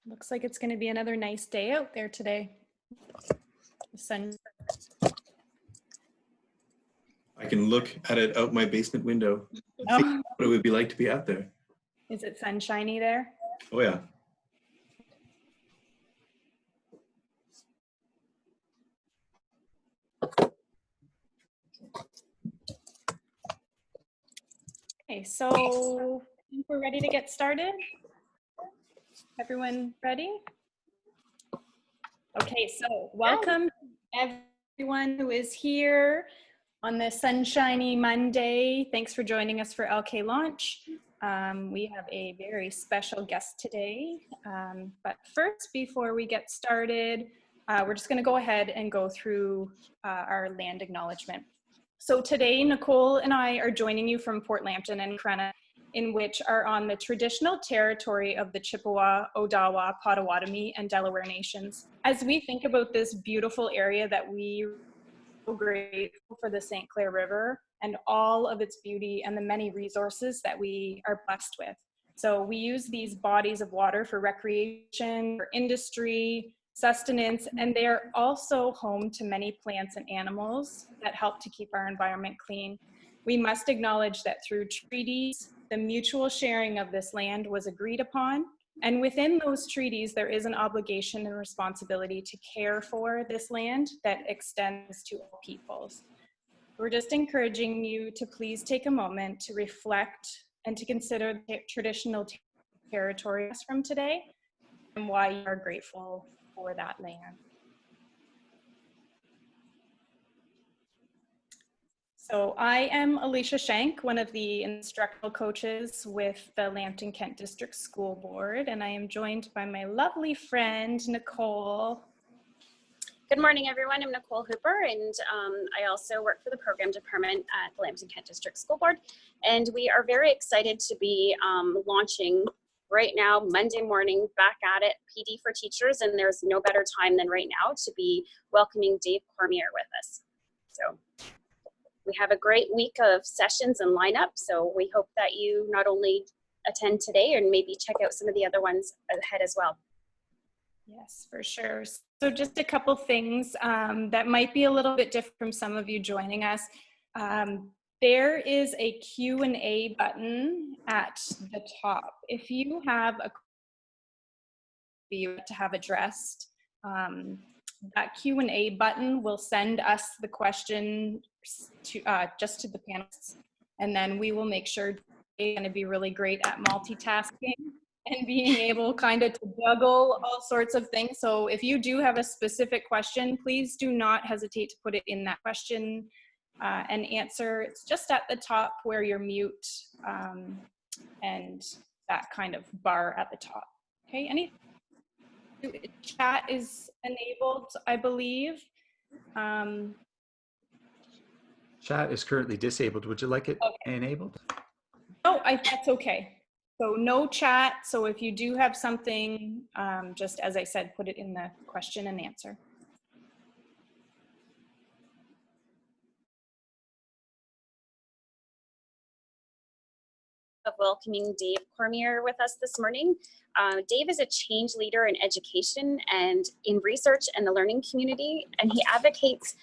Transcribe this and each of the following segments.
Looks like it's going to be another nice day out there today. The sun. I can look at it out my basement window and see what it would be like to be out there. Is it sunshiny there? Oh yeah. Okay, so I think we're ready to get started. Everyone ready? Okay, so welcome everyone who is here on this sunshiny Monday. Thanks for joining us for LK Launch. We have a very special guest today. But first, before we get started, we're just going to go ahead and go through our land acknowledgement. So today, Nicole and I are joining you from Fort Lambton and Corona, in which are on the traditional territory of the Chippewa, Odawa, Potawatomi, and Delaware nations. As we think about this beautiful area that we are so grateful for the St. Clair River and all of its beauty and the many resources that we are blessed with. So we use these bodies of water for recreation, for industry, sustenance, and they are also home to many plants and animals that help to keep our environment clean. We must acknowledge that through treaties, the mutual sharing of this land was agreed upon, and within those treaties, there is an obligation and responsibility to care for this land that extends to all peoples. We're just encouraging you to please take a moment to reflect and to consider the traditional territories from today and why you are grateful for that land. So I am Alicia Shank, one of the instructional coaches with the Lambton Kent District School Board, and I am joined by my lovely friend, Nicole. Good morning, everyone. I'm Nicole Hooper, and I also work for the program department at the Lambton Kent District School Board, and we are very excited to be launching right now, Monday morning, back at it, PD for Teachers, and there's no better time than right now to be welcoming Dave Cormier with us. So we have a great week of sessions and lineup, so we hope that you not only attend today and maybe check out some of the other ones ahead as well. Yes, for sure. So just a couple things that might be a little bit different from some of you joining us. There is a Q&A button at the top. If you have a question to have addressed, that Q&A button will send us the question to just to the panelists, and then we will make sure they're going to be really great at multitasking and being able kind of to juggle all sorts of things. So if you do have a specific question, please do not hesitate to put it in that question and answer. It's just at the top where you're mute and that kind of bar at the top. Okay, chat is enabled, I believe. Chat is currently disabled. Would you like it enabled? No, that's okay. So no chat. So if you do have something, just as I said, put it in the question and answer. Of welcoming Dave Cormier with us this morning. Dave is a change leader in education and in research and the learning community, and he advocates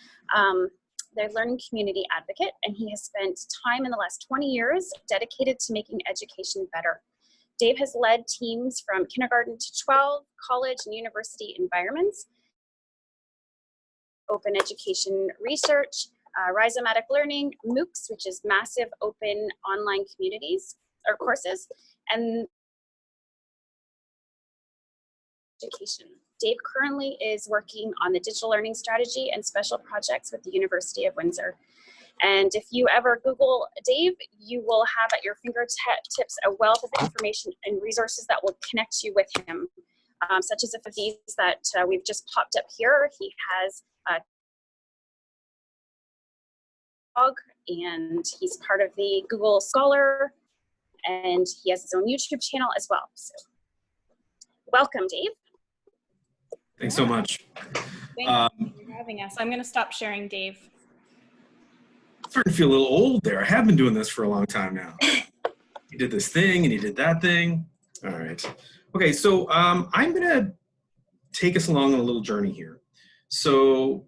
the learning community advocate, and he has spent time in the last 20 years dedicated to making education better. Dave has led teams from kindergarten to 12, college and university environments, open education research, rhizomatic learning, MOOCs, which is massive open online communities or courses, and education. Dave currently is working on the digital learning strategy and special projects with the University of Windsor. And if you ever Google Dave, you will have at your fingertips a wealth of information and resources that will connect you with him, such as a few of these that we've just popped up here. He has a blog, and he's part of the Google Scholar, and he has his own YouTube channel as well. So welcome, Dave. Thanks so much. Thank you for having us. I'm going to stop sharing, Dave. I'm starting to feel a little old there. I have been doing this for a long time now. He did this thing and he did that thing. All right. Okay, so I'm gonna take us along on a little journey here. So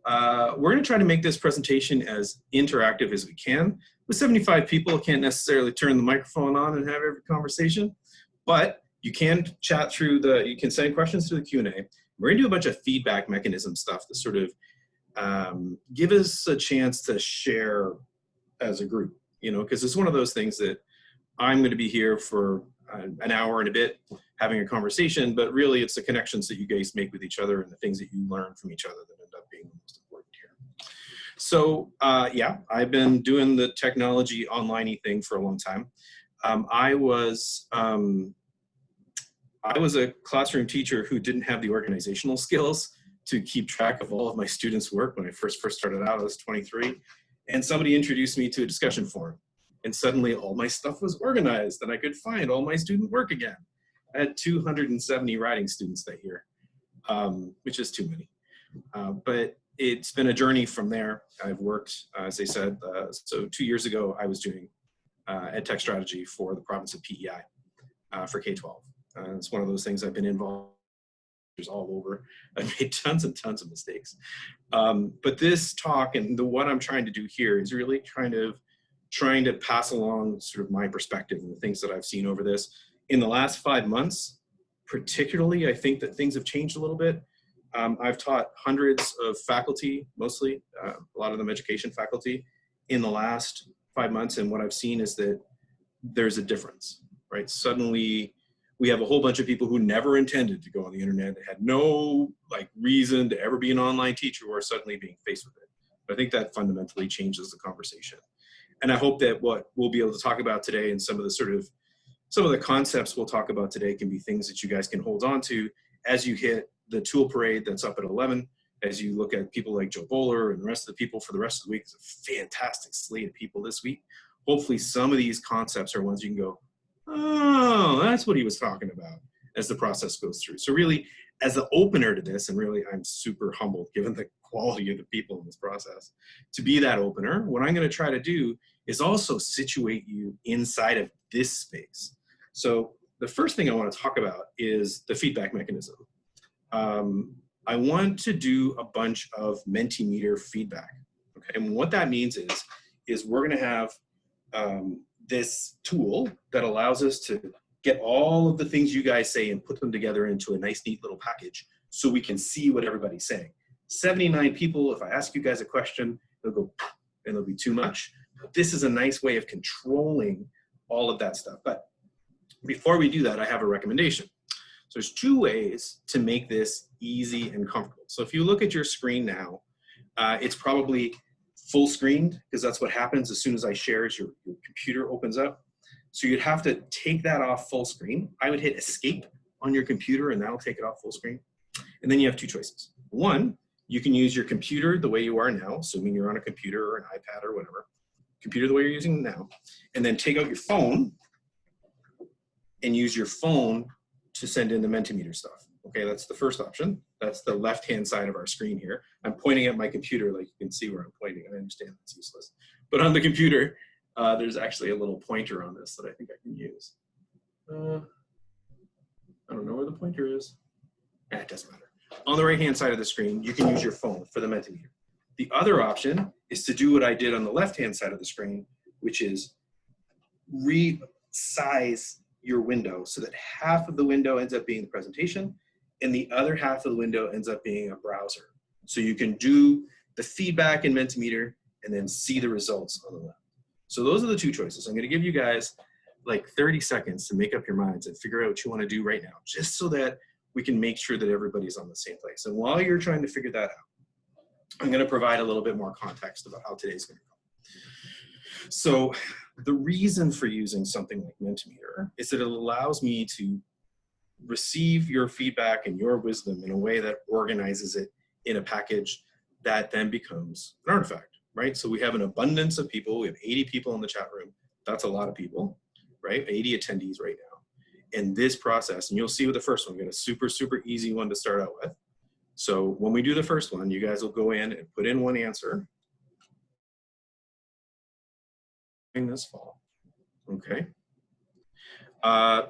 we're gonna try to make this presentation as interactive as we can. With 75 people, can't necessarily turn the microphone on and have every conversation, but you can chat through you can send questions through the Q&A. We're gonna do a bunch of feedback mechanism stuff to sort of give us a chance to share as a group, you know, because it's one of those things that I'm gonna be here for an hour and a bit having a conversation, but really it's the connections that you guys make with each other and the things that you learn from each other that end up being the most important here. So yeah, I've been doing the technology online-y thing for a long time. I was a classroom teacher who didn't have the organizational skills to keep track of all of my students' work when I first started out. I was 23, and somebody introduced me to a discussion forum. And suddenly all my stuff was organized and I could find all my student work again. I had 270 writing students that year, which is too many. But it's been a journey from there. I've worked, as I said, so 2 years ago, I was doing ed tech strategy for the province of PEI for K-12. It's one of those things I've been involved in all over. I've made tons and tons of mistakes. But this talk and what I'm trying to do here is really kind of trying to pass along sort of my perspective and the things that I've seen over this. In the last 5 months, particularly, I think that things have changed a little bit. I've taught hundreds of faculty, mostly, a lot of them education faculty, in the last 5 months, and what I've seen is that there's a difference, right? Suddenly, we have a whole bunch of people who never intended to go on the internet, they had no reason to ever be an online teacher, who are suddenly being faced with it. But I think that fundamentally changes the conversation. And I hope that what we'll be able to talk about today and some of the concepts we'll talk about today can be things that you guys can hold on to as you hit the tool parade that's up at 11, as you look at people like Joe Bowler and the rest of the people for the rest of the week. It's a fantastic slate of people this week. Hopefully some of these concepts are ones you can go, oh, that's what he was talking about as the process goes through. So really, as the opener to this, and really I'm super humbled given the quality of the people in this process, to be that opener, what I'm going to try to do is also situate you inside of this space. So the first thing I want to talk about is the feedback mechanism. I want to do a bunch of Mentimeter feedback. Okay, and what that means is we're going to have this tool that allows us to get all of the things you guys say and put them together into a nice, neat little package so we can see what everybody's saying. 79 people, if I ask you guys a question, they'll go, and it'll be too much. This is a nice way of controlling all of that stuff. But before we do that, I have a recommendation. So there's two ways to make this easy and comfortable. So if you look at your screen now, it's probably full screened because that's what happens as soon as I share is your computer opens up. So you'd have to take that off full screen. I would hit escape on your computer and that'll take it off full screen. And then you have two choices. One, you can use your computer the way you are now, assuming you're on a computer or an iPad or whatever, computer the way you're using it now, and then take out your phone and use your phone to send in the Mentimeter stuff. Okay, that's the first option. That's the left-hand side of our screen here. I'm pointing at my computer, like you can see where I'm pointing. I understand that's useless. But on the computer, there's actually a little pointer on this that I think I can use. I don't know where the pointer is. It doesn't matter. On the right-hand side of the screen, you can use your phone for the Mentimeter. The other option is to do what I did on the left-hand side of the screen, which is resize your window so that half of the window ends up being the presentation and the other half of the window ends up being a browser. So you can do the feedback in Mentimeter and then see the results on the left. So those are the two choices. I'm going to give you guys like 30 seconds to make up your minds and figure out what you want to do right now, just so that we can make sure that everybody's on the same place. And while you're trying to figure that out, I'm going to provide a little bit more context about how today's going to go. So the reason for using something like Mentimeter is that it allows me to receive your feedback and your wisdom in a way that organizes it in a package that then becomes an artifact, right? So we have an abundance of people. We have 80 people in the chat room. That's a lot of people, right? 80 attendees right now. In this process, and you'll see with the first one, we got a super, super easy one to start out with. So when we do the first one, you guys will go in and put in one answer. This fall, okay?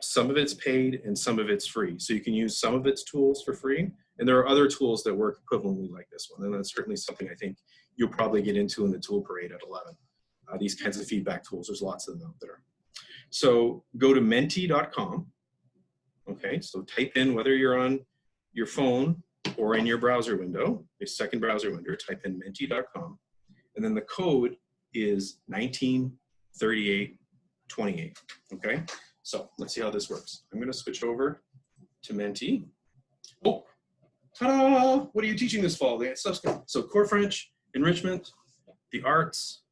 Some of it's paid and some of it's free. So you can use some of its tools for free. And there are other tools that work equivalently like this one. And that's certainly something I think you'll probably get into in the tool parade at 11. These kinds of feedback tools, there's lots of them out there. So go to menti.com. Okay, so type in, whether you're on your phone or in your browser window, your second browser window, type in menti.com. And then the code is 193828. Okay, so let's see how this works. I'm going to switch over to Menti. Oh, ta-da! What are you teaching this fall? So core French, enrichment, the arts,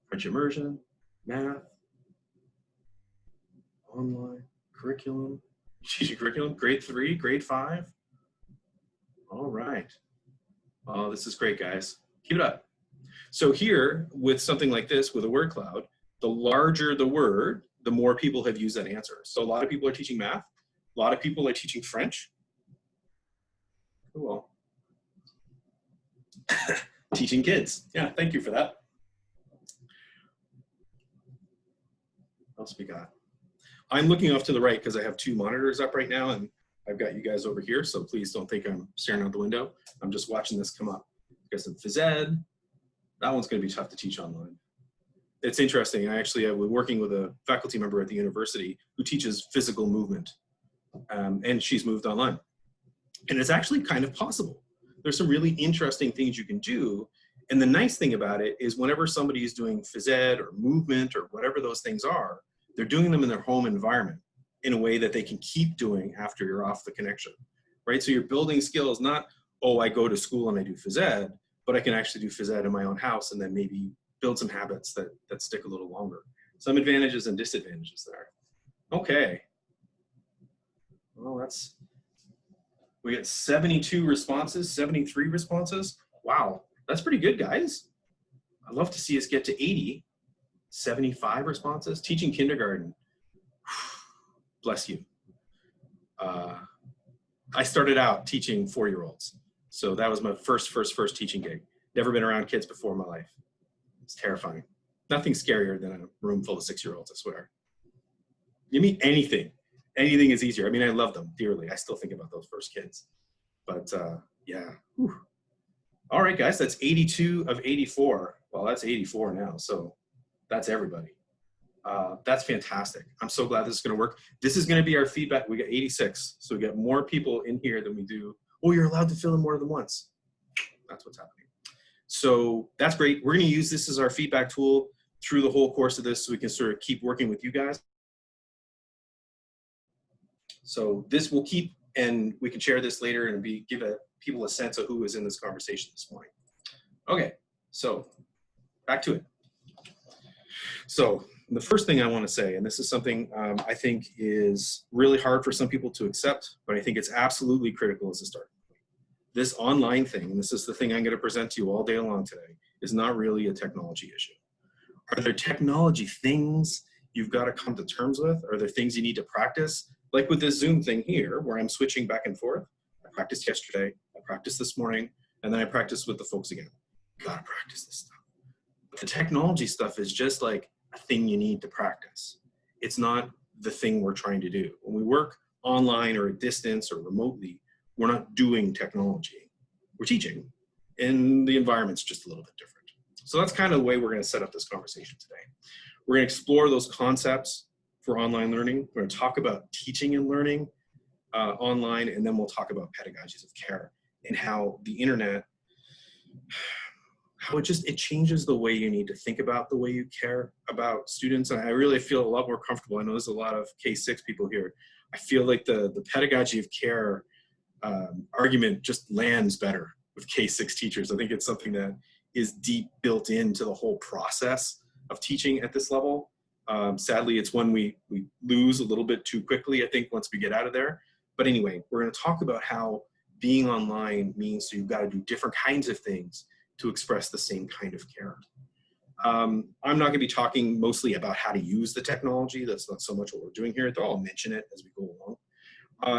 French immersion, math, online, curriculum, teaching curriculum, grade 3, grade 5. All right. Oh, this is great, guys. Keep it up. So here, with something like this, with a word cloud, the larger the word, the more people have used that answer. So a lot of people are teaching math. A lot of people are teaching French. Cool. Teaching kids. Yeah, thank you for that. What else we got? I'm looking off to the right because I have 2 monitors up right now, and I've got you guys over here, so please don't think I'm staring out the window. I'm just watching this come up. Got some phys ed. That one's going to be tough to teach online. It's interesting. I actually have been working with a faculty member at the university who teaches physical movement, and she's moved online. And it's actually kind of possible. There's some really interesting things you can do. And the nice thing about it is whenever somebody is doing phys ed or movement or whatever those things are, they're doing them in their home environment in a way that they can keep doing after you're off the connection, right? So you're building skills, not, oh, I go to school and I do phys ed, but I can actually do phys ed in my own house and then maybe build some habits that stick a little longer. Some advantages and disadvantages there. Okay. Well, we got 72 responses, 73 responses. Wow, that's pretty good, guys. I'd love to see us get to 80, 75 responses. Teaching kindergarten, bless you. I started out teaching 4-year-olds. So that was my first teaching gig. Never been around kids before in my life. It's terrifying. Nothing scarier than a room full of 6-year-olds, I swear. Give me anything. Anything is easier. I mean, I love them dearly. I still think about those first kids. But yeah. Whew. All right, guys, that's 82 of 84. Well, that's 84 now, so that's everybody. That's fantastic. I'm so glad this is going to work. This is going to be our feedback. We got 86, so we got more people in here than we do. Oh, you're allowed to fill in more than once. That's what's happening. So that's great. We're going to use this as our feedback tool through the whole course of this so we can sort of keep working with you guys. So this will keep, and we can share this later and give people a sense of who was in this conversation this morning. Okay, so back to it. So the first thing I want to say, and this is something I think is really hard for some people to accept, but I think it's absolutely critical as a start. This online thing, and this is the thing I'm going to present to you all day long today, is not really a technology issue. Are there technology things you've got to come to terms with? Are there things you need to practice? Like with this Zoom thing here, where I'm switching back and forth. I practiced yesterday, I practiced this morning, and then I practiced with the folks again. Gotta practice this stuff. But the technology stuff is just like a thing you need to practice. It's not the thing we're trying to do. When we work online or at distance or remotely, we're not doing technology. We're teaching, and the environment's just a little bit different. So that's kind of the way we're going to set up this conversation today. We're going to explore those concepts for online learning. We're going to talk about teaching and learning online, and then we'll talk about pedagogies of care and how the internet, how it changes the way you need to think about the way you care about students. And I really feel a lot more comfortable. I know there's a lot of K6 people here. I feel like the pedagogy of care argument just lands better with K6 teachers. I think it's something that is deep built into the whole process of teaching at this level. Sadly, it's one we lose a little bit too quickly, I think, once we get out of there. But anyway, we're going to talk about how being online means so you've got to do different kinds of things to express the same kind of care. I'm not going to be talking mostly about how to use the technology. That's not so much what we're doing here. I'll mention it as we go along.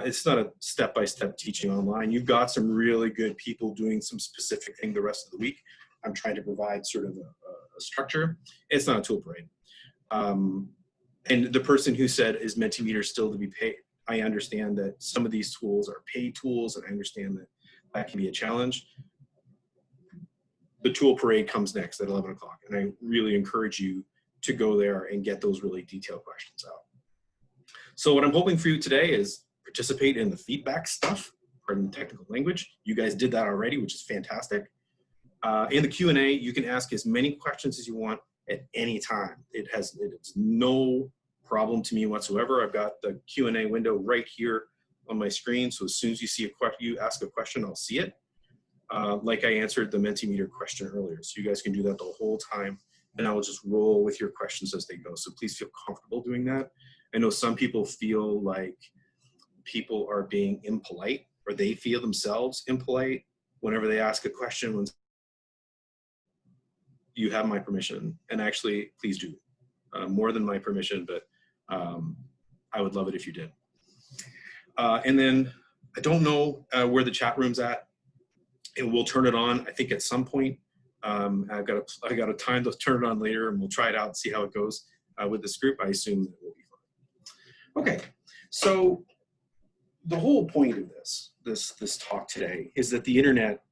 It's not a step-by-step teaching online. You've got some really good people doing some specific thing the rest of the week. I'm trying to provide sort of a structure. It's not a tool parade. And the person who said, is Mentimeter still to be paid? I understand that some of these tools are paid tools, and I understand that that can be a challenge. The tool parade comes next at 11 o'clock, and I really encourage you to go there and get those really detailed questions out. So what I'm hoping for you today is participate in the feedback stuff, pardon the technical language. You guys did that already, which is fantastic. In the Q&A, you can ask as many questions as you want at any time. It's no problem to me whatsoever. I've got the Q&A window right here on my screen, so as soon as you ask a question, I'll see it. Like I answered the Mentimeter question earlier, so you guys can do that the whole time, and I will just roll with your questions as they go. So please feel comfortable doing that. I know some people feel like people are being impolite, or they feel themselves impolite whenever they ask a question. When you have my permission, and actually, please do. More than my permission, but I would love it if you did. And then I don't know where the chat room's at, and we'll turn it on, I think, at some point. I got a time to turn it on later, and we'll try it out and see how it goes with this group. I assume it will be fun. Okay, so the whole point of this talk today is that the internet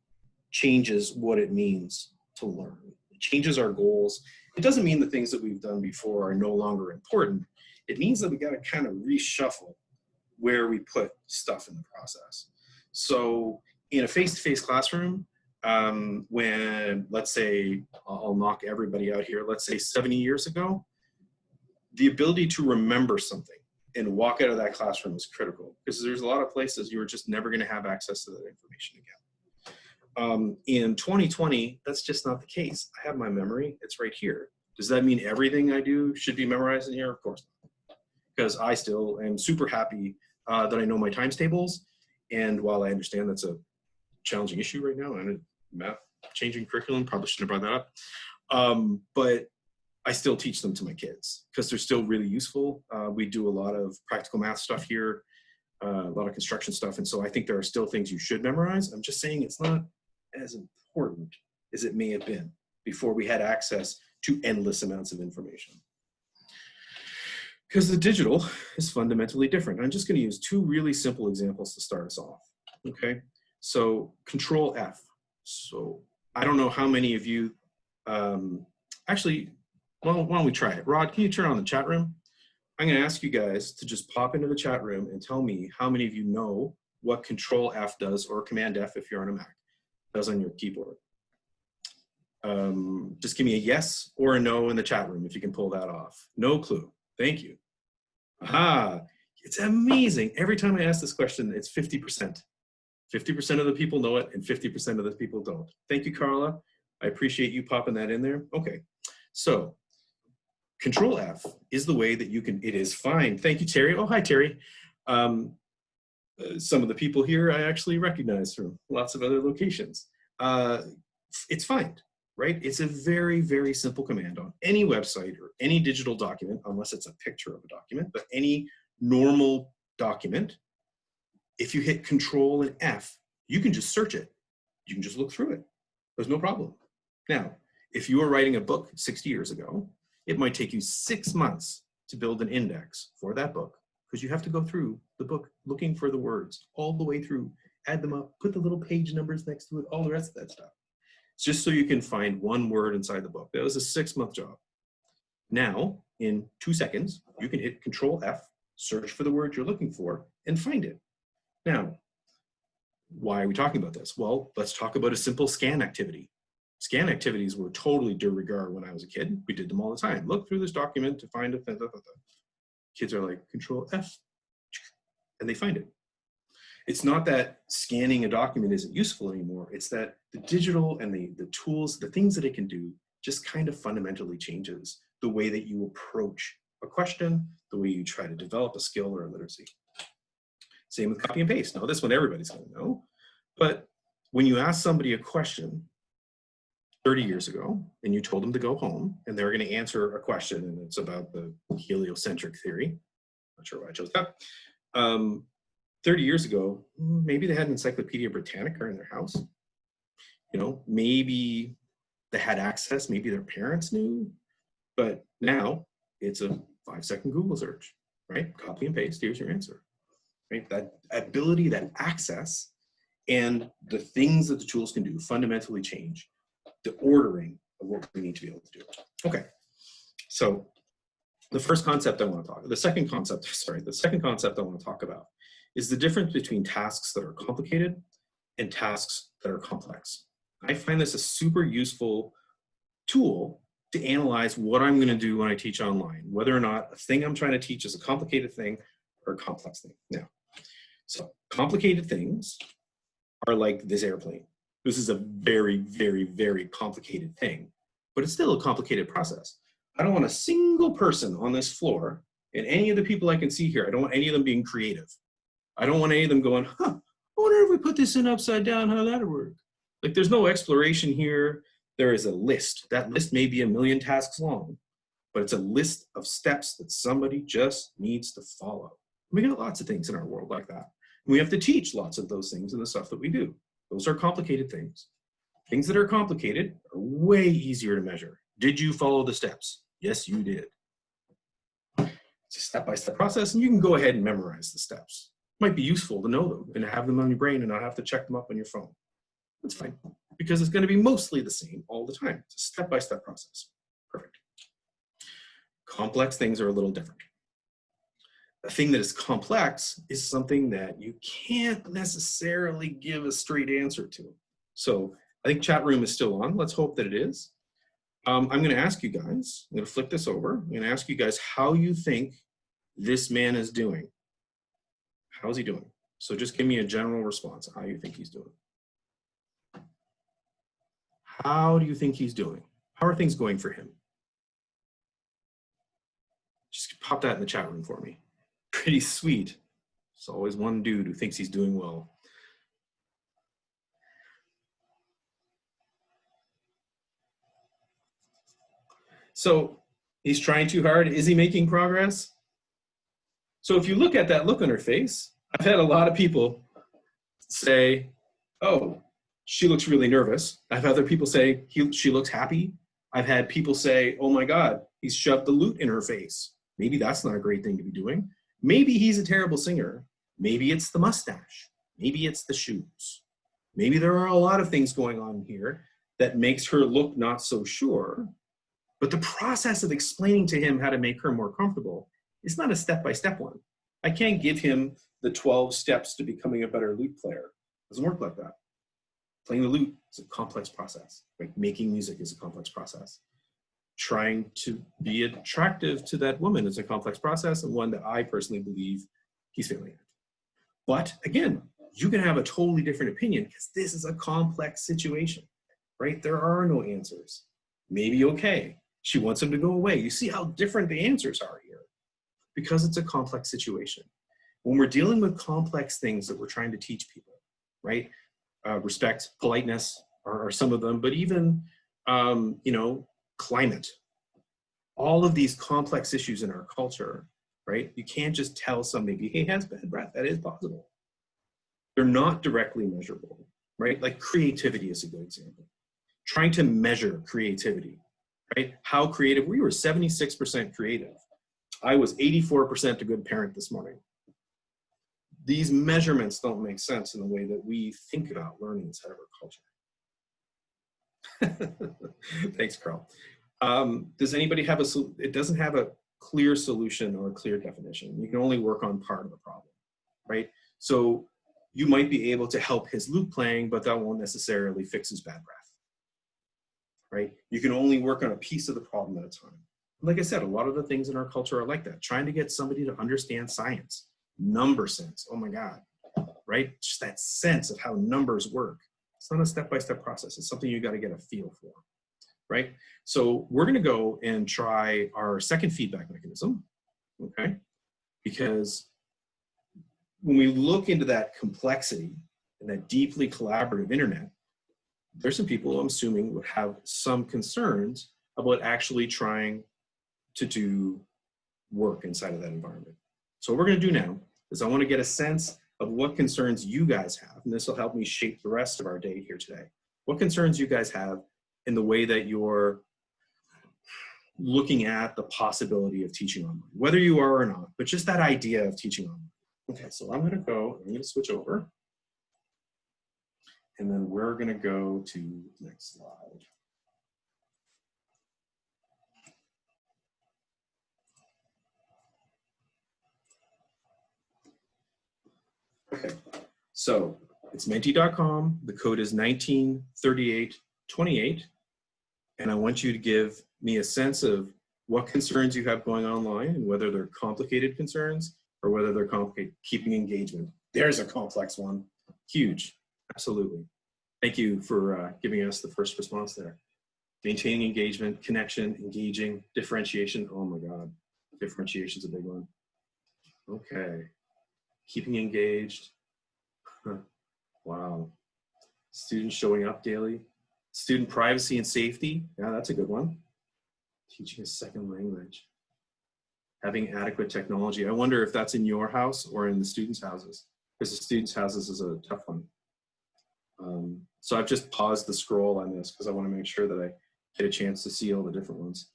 changes what it means to learn. It changes our goals. It doesn't mean the things that we've done before are no longer important. It means that we got to kind of reshuffle where we put stuff in the process. So in a face-to-face classroom, when, let's say, I'll knock everybody out here, let's say 70 years ago, the ability to remember something and walk out of that classroom is critical, because there's a lot of places you are just never going to have access to that information again. In 2020, that's just not the case. I have my memory, it's right here. Does that mean everything I do should be memorized in here? Of course not, because I still am super happy that I know my times tables. And while I understand that's a challenging issue right now, and math changing curriculum, probably shouldn't have brought that up, but I still teach them to my kids because they're still really useful. We do a lot of practical math stuff here, a lot of construction stuff, and so I think there are still things you should memorize. I'm just saying it's not as important as it may have been before we had access to endless amounts of information. Because the digital is fundamentally different. I'm just going to use two really simple examples to start us off. Okay, so Control F. So I don't know how many of you, actually, well, why don't we try it? Rod, can you turn on the chat room? I'm going to ask you guys to just pop into the chat room and tell me how many of you know what Control F does, or Command F if you're on a Mac, does on your keyboard. Just give me a yes or a no in the chat room if you can pull that off. No clue. Thank you. Aha, it's amazing. Every time I ask this question, it's 50%. 50% of the people know it and 50% of the people don't. Thank you, Carla. I appreciate you popping that in there. Okay, so Control F is the way that you can, it is fine. Thank you, Terry. Oh, hi, Terry. Some of the people here I actually recognize from lots of other locations. It's find, right? It's a very, very simple command on any website or any digital document, unless it's a picture of a document, but any normal document. If you hit Control and F, you can just search it. You can just look through it. There's no problem. Now, if you were writing a book 60 years ago, it might take you 6 months to build an index for that book, because you have to go through the book looking for the words all the way through, add them up, put the little page numbers next to it, all the rest of that stuff. It's just so you can find one word inside the book. That was a 6-month job. Now, in 2 seconds, you can hit Control F, search for the word you're looking for, and find it. Now, why are we talking about this? Well, let's talk about a simple scan activity. Scan activities were totally de rigueur when I was a kid. We did them all the time. Look through this document to find it. Kids are like, Control F, and they find it. It's not that scanning a document isn't useful anymore. It's that the digital and the tools, the things that it can do, just kind of fundamentally changes the way that you approach a question, the way you try to develop a skill or a literacy. Same with copy and paste. Now, this one everybody's going to know. But when you ask somebody a question 30 years ago, and you told them to go home, and they're going to answer a question, and it's about the heliocentric theory. Not sure why I chose that. 30 years ago, maybe they had an Encyclopedia Britannica in their house. You know, maybe they had access, maybe their parents knew. But now it's a 5-second Google search, right? Copy and paste, here's your answer, right? That ability, that access, and the things that the tools can do fundamentally change the ordering of what we need to be able to do. Okay, so the second concept I want to talk about is the difference between tasks that are complicated and tasks that are complex. I find this a super useful tool to analyze what I'm going to do when I teach online, whether or not a thing I'm trying to teach is a complicated thing or a complex thing. Now, so complicated things are like this airplane. This is a very, very, very complicated thing, but it's still a complicated process. I don't want a single person on this floor, and any of the people I can see here, I don't want any of them being creative. I don't want any of them going, I wonder if we put this in upside down, how that'd work. Like, there's no exploration here. There is a list. That list may be 1 million tasks long, but it's a list of steps that somebody just needs to follow. We got lots of things in our world like that. And we have to teach lots of those things in the stuff that we do. Those are complicated things. Things that are complicated are way easier to measure. Did you follow the steps? Yes, you did. It's a step-by-step process, and you can go ahead and memorize the steps. It might be useful to know them and have them on your brain and not have to check them up on your phone. That's fine, because it's going to be mostly the same all the time. It's a step-by-step process. Perfect. Complex things are a little different. A thing that is complex is something that you can't necessarily give a straight answer to. So I think chat room is still on. Let's hope that it is. I'm going to ask you guys, I'm going to flip this over. I'm going to ask you guys how you think this man is doing. How's he doing? So just give me a general response of how you think he's doing. How do you think he's doing? How are things going for him? Just pop that in the chat room for me. Pretty sweet. There's always one dude who thinks he's doing well. So he's trying too hard. Is he making progress? So if you look at that look on her face, I've had a lot of people say, oh, she looks really nervous. I've had other people say she looks happy. I've had people say, oh my God, he's shoved the loot in her face. Maybe that's not a great thing to be doing. Maybe he's a terrible singer. Maybe it's the mustache. Maybe it's the shoes. Maybe there are a lot of things going on here that makes her look not so sure. But the process of explaining to him how to make her more comfortable is not a step-by-step one. I can't give him the 12 steps to becoming a better lute player. It doesn't work like that. Playing the lute is a complex process. Like making music is a complex process. Trying to be attractive to that woman is a complex process, and one that I personally believe he's failing at. But again, you can have a totally different opinion because this is a complex situation, right? There are no answers. Maybe okay. She wants him to go away. You see how different the answers are here because it's a complex situation. When we're dealing with complex things that we're trying to teach people, right? Respect, politeness are some of them, but even, climate. All of these complex issues in our culture, right? You can't just tell somebody, hey, he has bad breath. That is possible. They're not directly measurable, right? Like creativity is a good example. Trying to measure creativity, right? How creative? We were 76% creative. I was 84% a good parent this morning. These measurements don't make sense in the way that we think about learning inside of our culture. Thanks, Carl. Does anybody have it doesn't have a clear solution or a clear definition. You can only work on part of the problem, right? So you might be able to help his lute playing, but that won't necessarily fix his bad breath, right? You can only work on a piece of the problem at a time. Like I said, a lot of the things in our culture are like that. Trying to get somebody to understand science, number sense, oh my God, right? Just that sense of how numbers work. It's not a step-by-step process. It's something you got to get a feel for, right? So we're going to go and try our second feedback mechanism, okay? Because when we look into that complexity and that deeply collaborative internet, there's some people I'm assuming would have some concerns about actually trying to do work inside of that environment. So what we're going to do now is I want to get a sense of what concerns you guys have, and this will help me shape the rest of our day here today. What concerns you guys have in the way that you're looking at the possibility of teaching online, whether you are or not, but just that idea of teaching online. Okay, so I'm going to switch over, and then we're going to go to the next slide. Okay, so it's menti.com. The code is 193828. And I want you to give me a sense of what concerns you have going online and whether they're complicated concerns or whether they're complicated. Keeping engagement. There's a complex one. Huge. Absolutely. Thank you for giving us the first response there. Maintaining engagement, connection, engaging, differentiation. Oh my God. Differentiation's a big one. Okay. Keeping engaged. Wow. Students showing up daily. Student privacy and safety. Yeah, that's a good one. Teaching a second language. Having adequate technology. I wonder if that's in your house or in the students' houses, because the students' houses is a tough one. So I've just paused the scroll on this because I want to make sure that I get a chance to see all the different ones.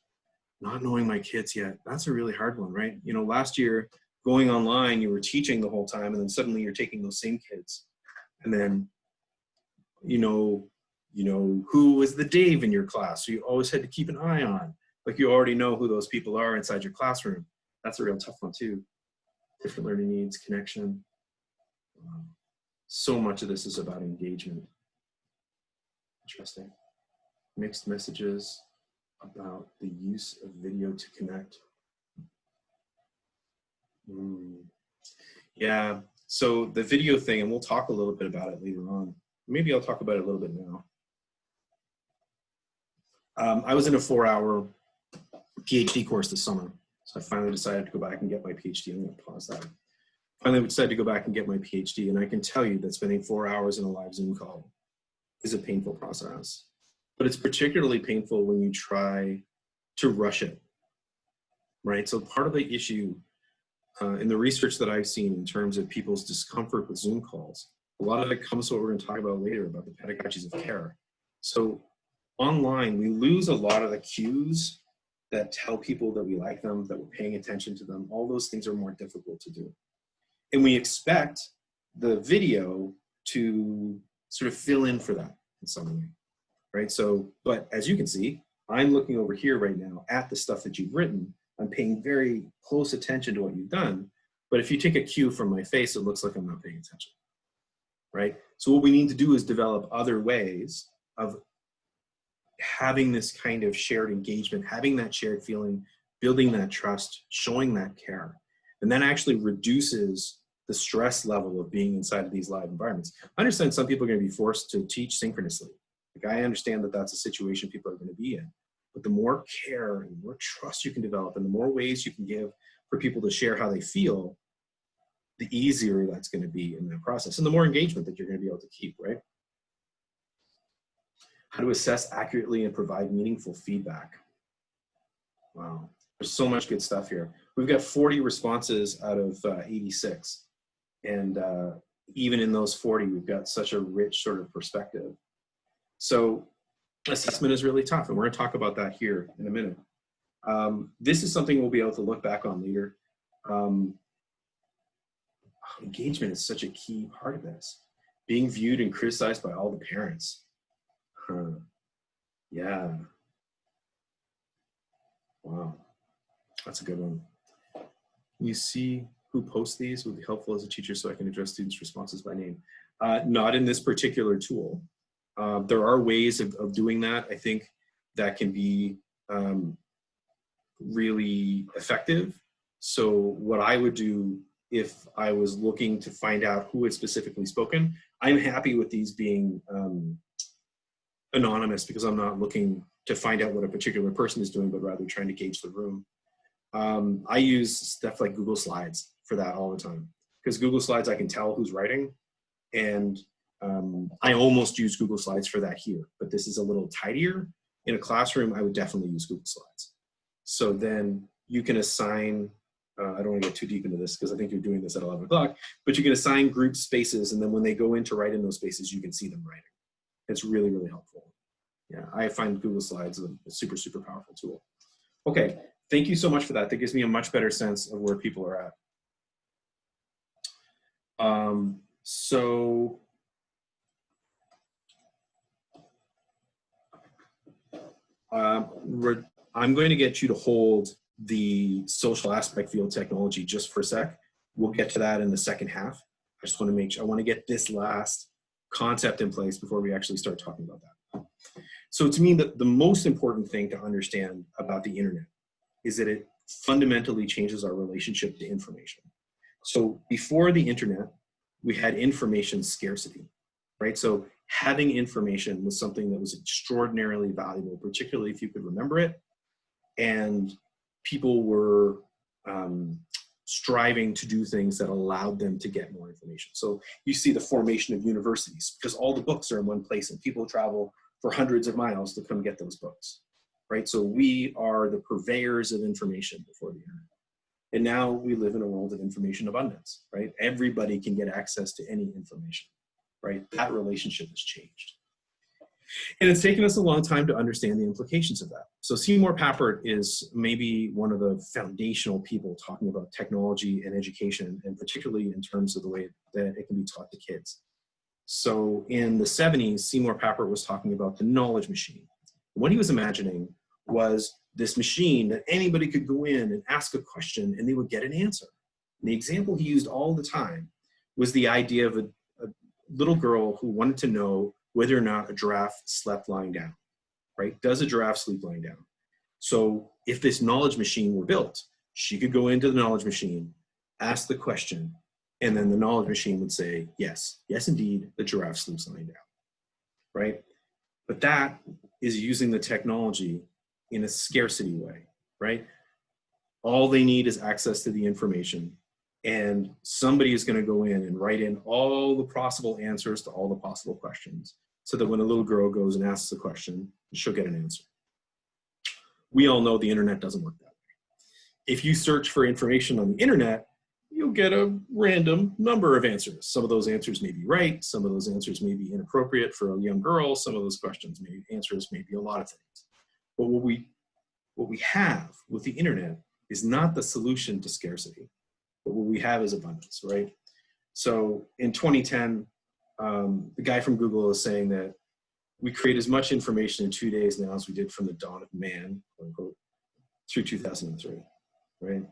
Not knowing my kids yet. That's a really hard one, right? You know, last year, going online, you were teaching the whole time, and then suddenly you're taking those same kids. And then, you know who was the Dave in your class, so you always had to keep an eye on. Like you already know who those people are inside your classroom. That's a real tough one too. Different learning needs, connection. So much of this is about engagement. Interesting. Mixed messages about the use of video to connect. Yeah, so the video thing, and we'll talk a little bit about it later on. Maybe I'll talk about it a little bit now. I was in a 4-hour PhD course this summer. So I finally decided to go back and get my PhD. I'm going to pause that. Finally decided to go back and get my PhD. And I can tell you that spending 4 hours in a live Zoom call is a painful process. But it's particularly painful when you try to rush it, right? So part of the issue in the research that I've seen in terms of people's discomfort with Zoom calls, a lot of it comes to what we're going to talk about later about the pedagogies of care. So online, we lose a lot of the cues that tell people that we like them, that we're paying attention to them. All those things are more difficult to do. And we expect the video to sort of fill in for that in some way, right? So, but as you can see, I'm looking over here right now at the stuff that you've written. I'm paying very close attention to what you've done. But if you take a cue from my face, it looks like I'm not paying attention, right? So what we need to do is develop other ways of having this kind of shared engagement, having that shared feeling, building that trust, showing that care. And that actually reduces the stress level of being inside of these live environments. I understand some people are going to be forced to teach synchronously. Like I understand that that's a situation people are going to be in. But the more care and the more trust you can develop and the more ways you can give for people to share how they feel, the easier that's going to be in that process. And the more engagement that you're going to be able to keep, right? How to assess accurately and provide meaningful feedback. Wow, there's so much good stuff here. We've got 40 responses out of 86. And even in those 40, we've got such a rich sort of perspective. So assessment is really tough, and we're going to talk about that here in a minute. This is something we'll be able to look back on later. Engagement is such a key part of this. Being viewed and criticized by all the parents. Yeah. Wow, that's a good one. Can you see who posts these? Would be helpful as a teacher so I can address students' responses by name. Not in this particular tool. There are ways of doing that. I think that can be really effective. So what I would do if I was looking to find out who had specifically spoken, I'm happy with these being anonymous because I'm not looking to find out what a particular person is doing, but rather trying to gauge the room. I use stuff like Google Slides for that all the time because Google Slides, I can tell who's writing, and I almost use Google Slides for that here, but this is a little tidier. In a classroom, I would definitely use Google Slides. So then you can assign, I don't want to get too deep into this because I think you're doing this at 11 o'clock, but you can assign group spaces, and then when they go in to write in those spaces, you can see them writing. It's really, really helpful. Yeah, I find Google Slides a super, super powerful tool. Okay, thank you so much for that. That gives me a much better sense of where people are at. So I'm going to get you to hold the social aspect field technology just for a sec. We'll get to that in the second half. I just want to make sure, I want to get this last concept in place before we actually start talking about that. So to me, the most important thing to understand about the internet is that it fundamentally changes our relationship to information. So before the internet, we had information scarcity, right? So having information was something that was extraordinarily valuable, particularly if you could remember it. And people were striving to do things that allowed them to get more information. So you see the formation of universities because all the books are in one place and people travel for hundreds of miles to come get those books, right? So we are the purveyors of information before the internet. And now we live in a world of information abundance, right? Everybody can get access to any information, right? That relationship has changed. And it's taken us a long time to understand the implications of that. So Seymour Papert is maybe one of the foundational people talking about technology and education, and particularly in terms of the way that it can be taught to kids. So in the 70s, Seymour Papert was talking about the knowledge machine. What he was imagining was this machine that anybody could go in and ask a question and they would get an answer. And the example he used all the time was the idea of a little girl who wanted to know whether or not a giraffe slept lying down, right? Does a giraffe sleep lying down? So if this knowledge machine were built, she could go into the knowledge machine, ask the question, and then the knowledge machine would say, yes, yes, indeed, the giraffe sleeps lying down, right? But that is using the technology in a scarcity way, right? All they need is access to the information, and somebody is going to go in and write in all the possible answers to all the possible questions so that when a little girl goes and asks a question, she'll get an answer. We all know the internet doesn't work that way. If you search for information on the internet, you'll get a random number of answers. Some of those answers may be right. Some of those answers may be inappropriate for a young girl. Some of those answers may be a lot of things. But what we have with the internet is not the solution to scarcity, but what we have is abundance, right? So in 2010, the guy from Google is saying that we create as much information in 2 days now as we did from the dawn of man, quote unquote, through 2003, right?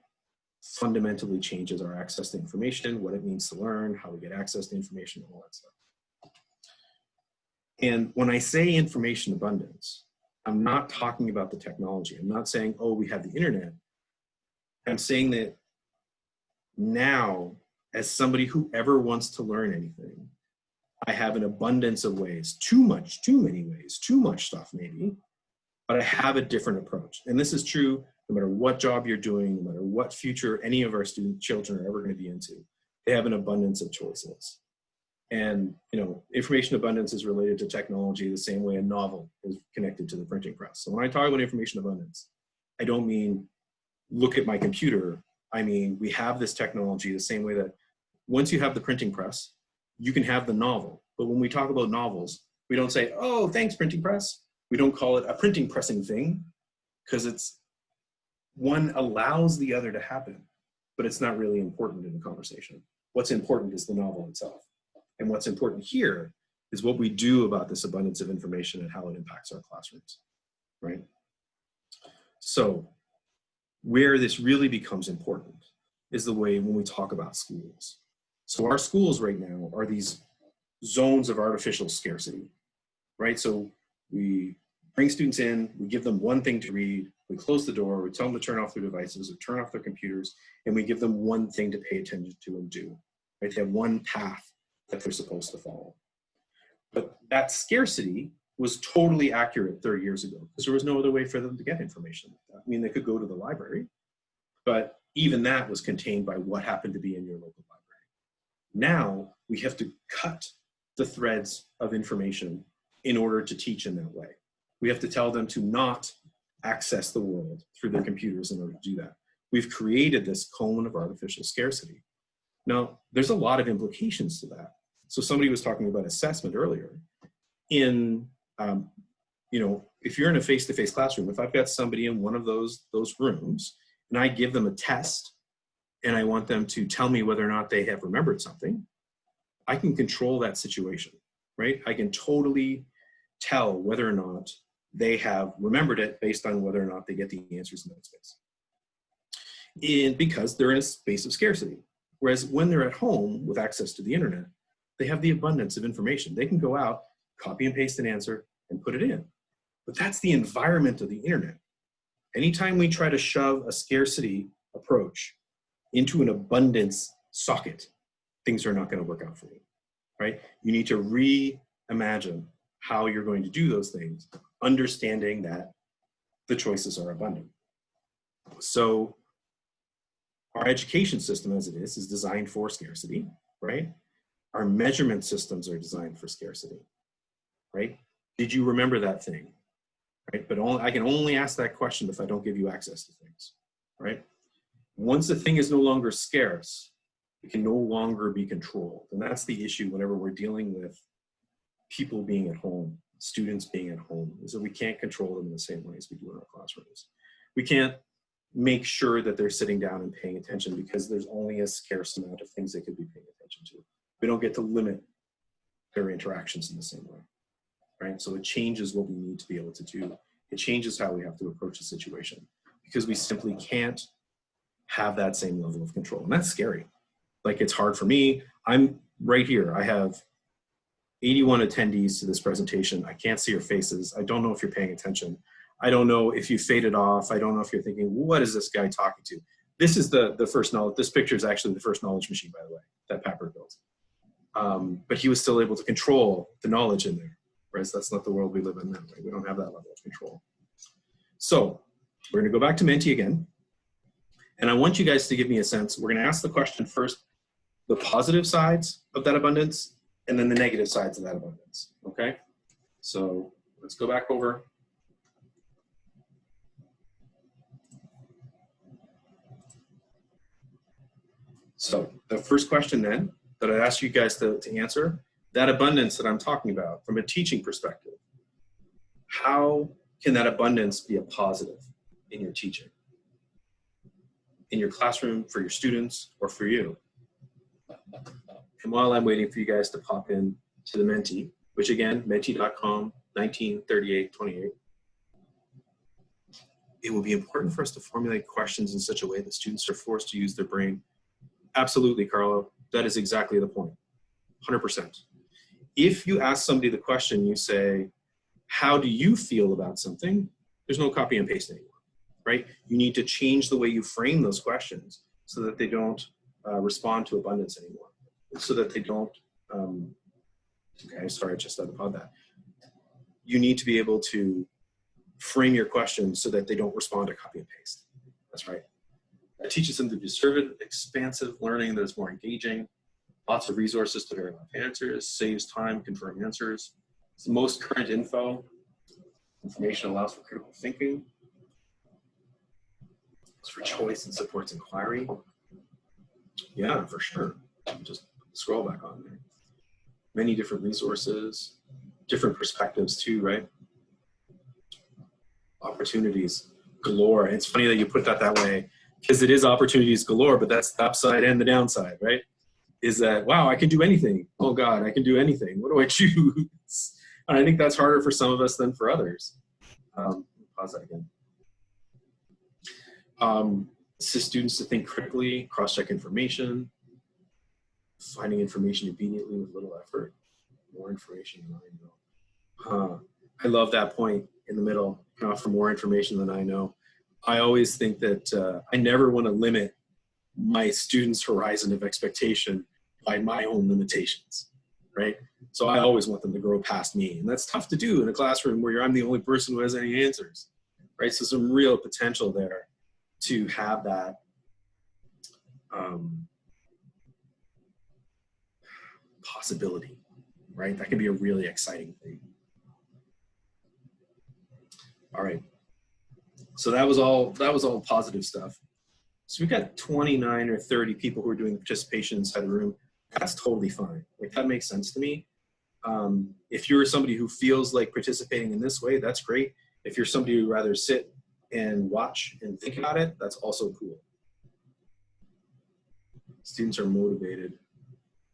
Fundamentally changes our access to information, what it means to learn, how we get access to information, all that stuff. And when I say information abundance, I'm not talking about the technology. I'm not saying, oh, we have the internet. I'm saying that now, as somebody who ever wants to learn anything, I have an abundance of ways, too many ways, too much stuff maybe, but I have a different approach. And this is true no matter what job you're doing, no matter what future any of our children are ever going to be into. They have an abundance of choices. And, you know, information abundance is related to technology the same way a novel is connected to the printing press. So when I talk about information abundance, I don't mean look at my computer. I mean, we have this technology the same way that once you have the printing press, you can have the novel. But when we talk about novels, we don't say, oh, thanks, printing press. We don't call it a printing pressing thing because it's one allows the other to happen, but it's not really important in the conversation. What's important is the novel itself. And what's important here is what we do about this abundance of information and how it impacts our classrooms, right? So where this really becomes important is the way when we talk about schools. So our schools right now are these zones of artificial scarcity, right? So we bring students in, we give them one thing to read, we close the door, we tell them to turn off their devices or turn off their computers, and we give them one thing to pay attention to and do, right? They have one path that they're supposed to follow. But that scarcity was totally accurate 30 years ago because there was no other way for them to get information like that. I mean, they could go to the library, but even that was contained by what happened to be in your local library. Now we have to cut the threads of information in order to teach in that way. We have to tell them to not access the world through their computers in order to do that. We've created this cone of artificial scarcity. Now, there's a lot of implications to that. So somebody was talking about assessment earlier. In if you're in a face-to-face classroom, if I've got somebody in one of those rooms and I give them a test and I want them to tell me whether or not they have remembered something, I can control that situation, right? I can totally tell whether or not they have remembered it based on whether or not they get the answers in that space. And because they're in a space of scarcity. Whereas when they're at home with access to the internet, they have the abundance of information. They can go out, copy and paste an answer, and put it in. But that's the environment of the internet. Anytime we try to shove a scarcity approach into an abundance socket, things are not going to work out for you, right? You need to reimagine how you're going to do those things, understanding that the choices are abundant. So our education system as it is designed for scarcity, right? Our measurement systems are designed for scarcity, right? Did you remember that thing, right? But I can only ask that question if I don't give you access to things, right? Once a thing is no longer scarce, it can no longer be controlled. And that's the issue whenever we're dealing with people being at home, students being at home, is that we can't control them in the same way as we do in our classrooms. We can't make sure that they're sitting down and paying attention because there's only a scarce amount of things they could be paying attention to. We don't get to limit their interactions in the same way, right? So it changes what we need to be able to do. It changes how we have to approach a situation because we simply can't have that same level of control. And that's scary. Like, it's hard for me. I'm right here. I have 81 attendees to this presentation. I can't see your faces. I don't know if you're paying attention. I don't know if you faded off. I don't know if you're thinking, what is this guy talking to? This is the first knowledge. This picture is actually the first knowledge machine, by the way, that Papper built. But he was still able to control the knowledge in there, whereas that's not the world we live in now, right? We don't have that level of control. So we're going to go back to Menti again. And I want you guys to give me a sense. We're going to ask the question first, the positive sides of that abundance, and then the negative sides of that abundance, okay? So let's go back over. So the first question then that I asked you guys to answer, that abundance that I'm talking about from a teaching perspective, how can that abundance be a positive in your teaching? In your classroom, for your students, or for you? And while I'm waiting for you guys to pop in to the Menti, which again, menti.com, 1938-28, it will be important for us to formulate questions in such a way that students are forced to use their brain. Absolutely, Carlo. That is exactly the point. 100%. If you ask somebody the question, you say, how do you feel about something? There's no copy and paste anymore, right? You need to change the way you frame those questions so that they don't respond to abundance anymore. So that they don't, okay, sorry, I just had to pause that. You need to be able to frame your questions so that they don't respond to copy and paste. That's right. It teaches them to be assertive, expansive learning that is more engaging, lots of resources to verify answers, saves time, confirm answers. It's the most current info. Information allows for critical thinking. It's for choice and supports inquiry. Yeah, for sure. Just scroll back on there. Many different resources, different perspectives too, right? Opportunities galore. It's funny that you put that way, because it is opportunities galore, but that's the upside and the downside, right? Is that, wow, I can do anything. Oh God, I can do anything. What do I choose? And I think that's harder for some of us than for others. Pause that again. Assist students to think critically, cross-check information, finding information obediently with little effort, more information than I know. I love that point in the middle, can offer more information than I know. I always think that I never want to limit my students' horizon of expectation by my own limitations, right? So I always want them to grow past me. And that's tough to do in a classroom where I'm the only person who has any answers, right? So some real potential there to have that possibility, right? That can be a really exciting thing. All right. So that was all positive stuff. So we've got 29 or 30 people who are doing participation inside the room. That's totally fine. Like, that makes sense to me. If you're somebody who feels like participating in this way, that's great. If you're somebody who'd rather sit and watch and think about it, that's also cool. Students are motivated.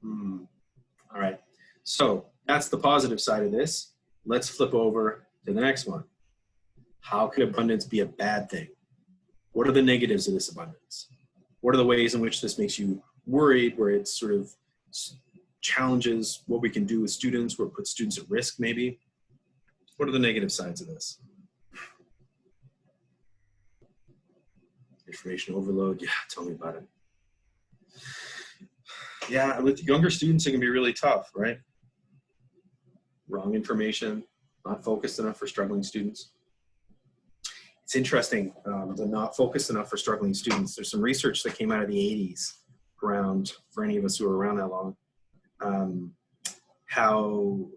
All right, so that's the positive side of this. Let's flip over to the next one. How can abundance be a bad thing? What are the negatives of this abundance? What are the ways in which this makes you worried, where it sort of challenges what we can do with students, where it puts students at risk maybe? What are the negative sides of this? Information overload, yeah, tell me about it. Yeah, with younger students, it can be really tough, right? Wrong information, not focused enough for struggling students. It's interesting, the not focused enough for struggling students. There's some research that came out of the 80s around, for any of us who were around that long, how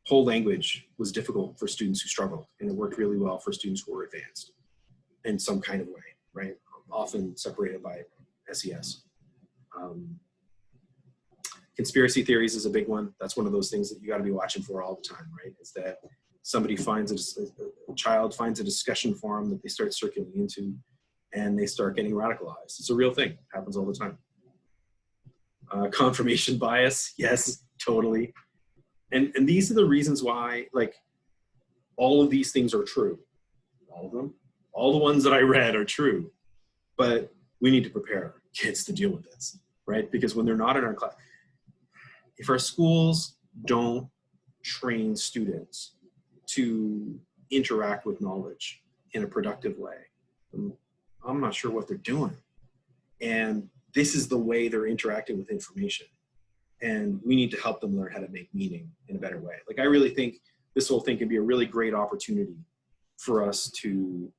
whole language was difficult for students who struggled, and it worked really well for students who were advanced in some kind of way, right? Often separated by SES. Conspiracy theories is a big one. That's one of those things that you got to be watching for all the time, right? Is that somebody finds a child finds a discussion forum that they start circulating into, and they start getting radicalized. It's a real thing. It happens all the time. Confirmation bias, yes, totally. And these are the reasons why, like, all of these things are true. All of them. All the ones that I read are true. But we need to prepare our kids to deal with this, right? Because when they're not in our class, if our schools don't train students to interact with knowledge in a productive way, I'm not sure what they're doing. And this is the way they're interacting with information. And we need to help them learn how to make meaning in a better way. Like, I really think this whole thing can be a really great opportunity for us to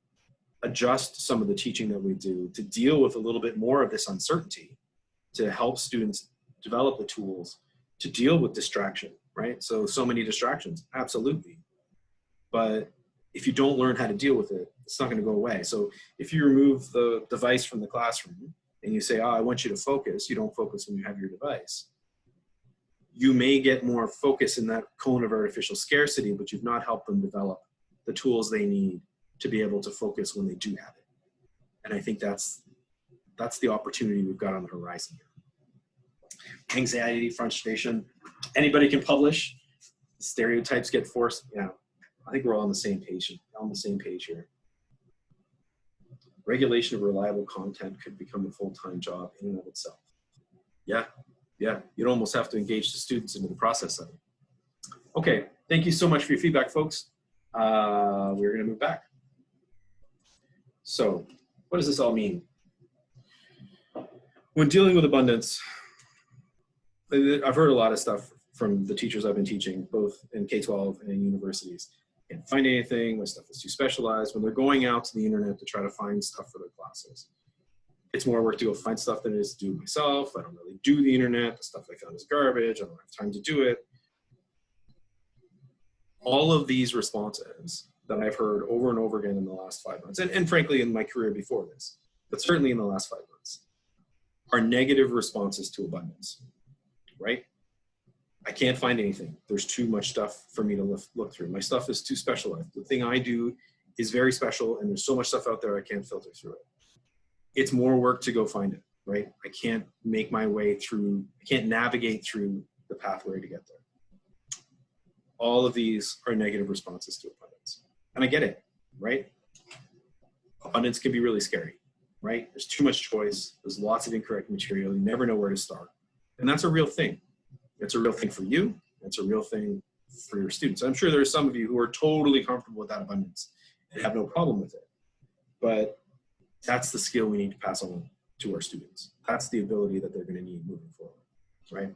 adjust some of the teaching that we do to deal with a little bit more of this uncertainty, to help students develop the tools to deal with distraction, right? So many distractions, absolutely. But if you don't learn how to deal with it, it's not going to go away. So if you remove the device from the classroom and you say, oh, I want you to focus, you don't focus when you have your device. You may get more focus in that cone of artificial scarcity, but you've not helped them develop the tools they need to be able to focus when they do have it. And I think that's the opportunity we've got on the horizon here. Anxiety, frustration, anybody can publish. Stereotypes get forced. Yeah, I think we're all on the same page here. Regulation of reliable content could become a full-time job in and of itself. Yeah, you'd almost have to engage the students into the process of it. Okay, thank you so much for your feedback, folks. We're gonna move back. So, what does this all mean? When dealing with abundance, I've heard a lot of stuff from the teachers I've been teaching, both in K-12 and in universities. Can't find anything, my stuff is too specialized. When they're going out to the internet to try to find stuff for their classes, it's more work to go find stuff than it is to do myself. I don't really do the internet. The stuff I found is garbage. I don't have time to do it. All of these responses that I've heard over and over again in the last 5 months, and frankly in my career before this, but certainly in the last 5 months, are negative responses to abundance, right? I can't find anything. There's too much stuff for me to look through. My stuff is too specialized. The thing I do is very special, and there's so much stuff out there I can't filter through it. It's more work to go find it, right? I can't make my way through, I can't navigate through the pathway to get there. All of these are negative responses to abundance. And I get it, right? Abundance can be really scary, right? There's too much choice. There's lots of incorrect material. You never know where to start. And that's a real thing. It's a real thing for you. It's a real thing for your students. I'm sure there are some of you who are totally comfortable with that abundance and have no problem with it. But that's the skill we need to pass on to our students. That's the ability that they're going to need moving forward, right?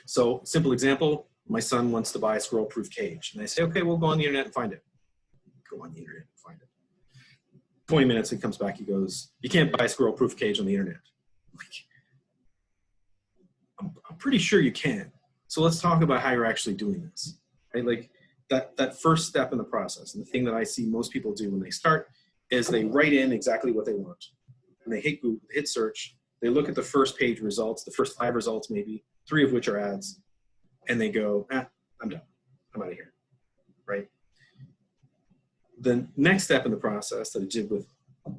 So, simple example, my son wants to buy a squirrel-proof cage. And I say, okay, we'll go on the internet and find it. Go on the internet and find it. 20 minutes, he comes back, he goes, you can't buy a squirrel-proof cage on the internet. I'm pretty sure you can. So let's talk about how you're actually doing this, right? Like that first step in the process, and the thing that I see most people do when they start is they write in exactly what they want. And they hit Google, hit search, they look at the first page results, the first 5 results maybe, 3 of which are ads, and they go, I'm done, I'm out of here, right? the next step in the process that I did with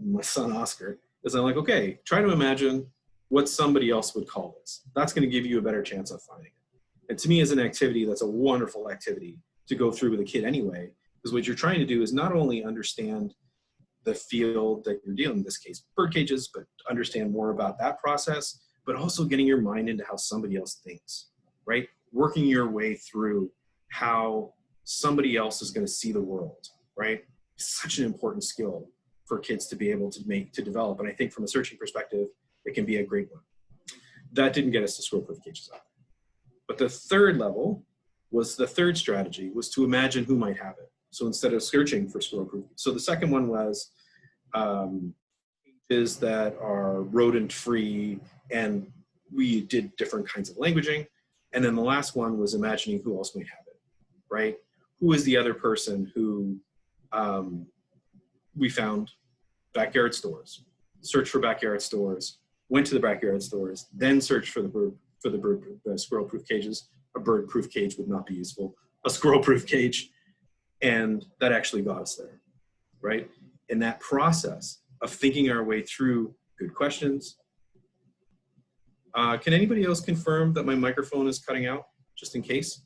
my son Oscar is I'm like, okay, try to imagine what somebody else would call this. That's going to give you a better chance of finding it. And to me, as an activity, that's a wonderful activity to go through with a kid anyway, because what you're trying to do is not only understand the field that you're dealing, in this case, bird cages, but understand more about that process, but also getting your mind into how somebody else thinks, right? Working your way through how somebody else is going to see the world, right? It's such an important skill for kids to be able to develop. And I think from a searching perspective, it can be a great one. That didn't get us to squirrel-proof cages out. But the third level was the third strategy was to imagine who might have it. So instead of searching for squirrel-proof, so the second one was cages that are rodent-free, and we did different kinds of languaging. And then the last one was imagining who else might have it, right? Who is the other person who we found backyard stores, searched for backyard stores, went to the backyard stores, then searched for the squirrel-proof cages. A bird-proof cage would not be useful. A squirrel-proof cage, and that actually got us there, right? In that process of thinking our way through good questions. Can anybody else confirm that my microphone is cutting out, just in case?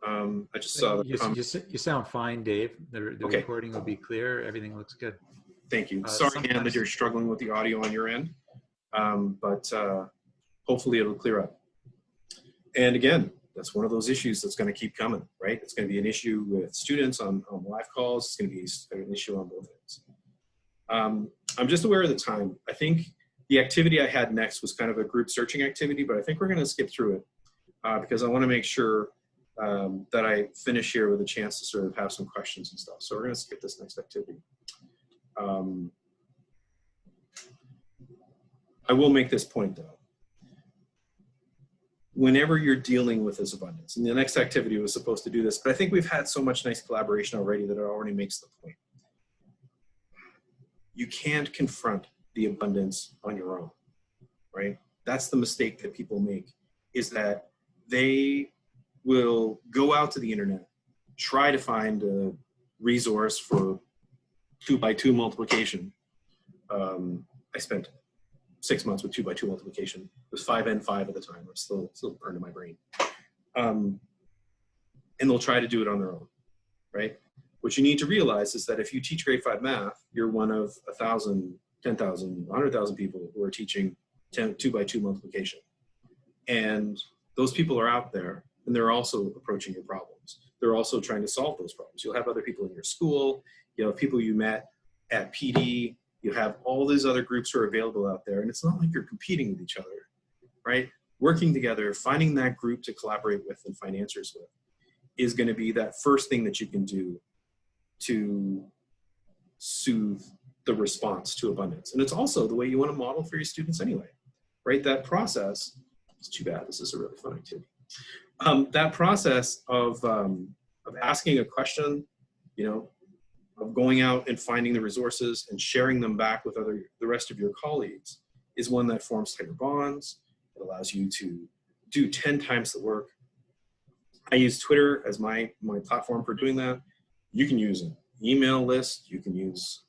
I just saw the comment. You sound fine, Dave. The Okay. recording will be clear. Everything looks good. Thank you. Sorry, Ann, that you're struggling with the audio on your end, but hopefully it'll clear up. And again, that's one of those issues that's going to keep coming, right? It's going to be an issue with students on live calls. It's going to be an issue on both ends. I'm just aware of the time. I think the activity I had next was kind of a group searching activity, but I think we're going to skip through it because I want to make sure that I finish here with a chance to sort of have some questions and stuff. So we're going to skip this next activity. I will make this point though. Whenever you're dealing with this abundance, and the next activity was supposed to do this, but I think we've had so much nice collaboration already that it already makes the point. You can't confront the abundance on your own, right? That's the mistake that people make, is that they will go out to the internet, try to find a resource for 2x2 multiplication. I spent 6 months with 2x2 multiplication. It was 5N5 at the time. It's still burned in my brain. And they'll try to do it on their own, right? What you need to realize is that if you teach grade 5 math, you're one of 1,000, 10,000, 100,000 people who are teaching 2x2 multiplication. And those people are out there, and they're also approaching your problems. They're also trying to solve those problems. You'll have other people in your school. You'll have people you met at PD. You have all these other groups who are available out there, and it's not like you're competing with each other, right? Working together, finding that group to collaborate with and find answers with is going to be that first thing that you can do to soothe the response to abundance. And it's also the way you want to model for your students anyway, right? That process, it's too bad, this is a really fun activity. That process of asking a question, you know, of going out and finding the resources and sharing them back with the rest of your colleagues is one that forms tighter bonds. It allows you to do 10 times the work. I use Twitter as my platform for doing that. You can use an email list. You can use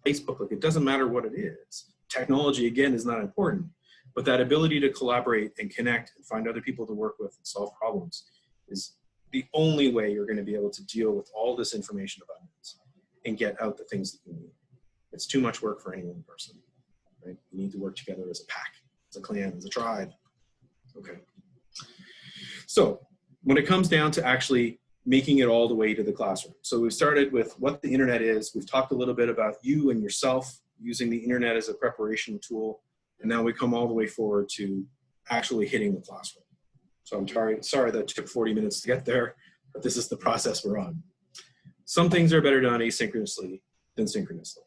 Facebook. Like, it doesn't matter what it is. Technology, again, is not important. But that ability to collaborate and connect and find other people to work with and solve problems is the only way you're going to be able to deal with all this information abundance and get out the things that you need. It's too much work for any one person, right? You need to work together as a pack, as a clan, as a tribe. Okay. So when it comes down to actually making it all the way to the classroom. So we've started with what the internet is. We've talked a little bit about you and yourself using the internet as a preparation tool. And now we come all the way forward to actually hitting the classroom. So I'm sorry that took 40 minutes to get there, but this is the process we're on. Some things are better done asynchronously than synchronously,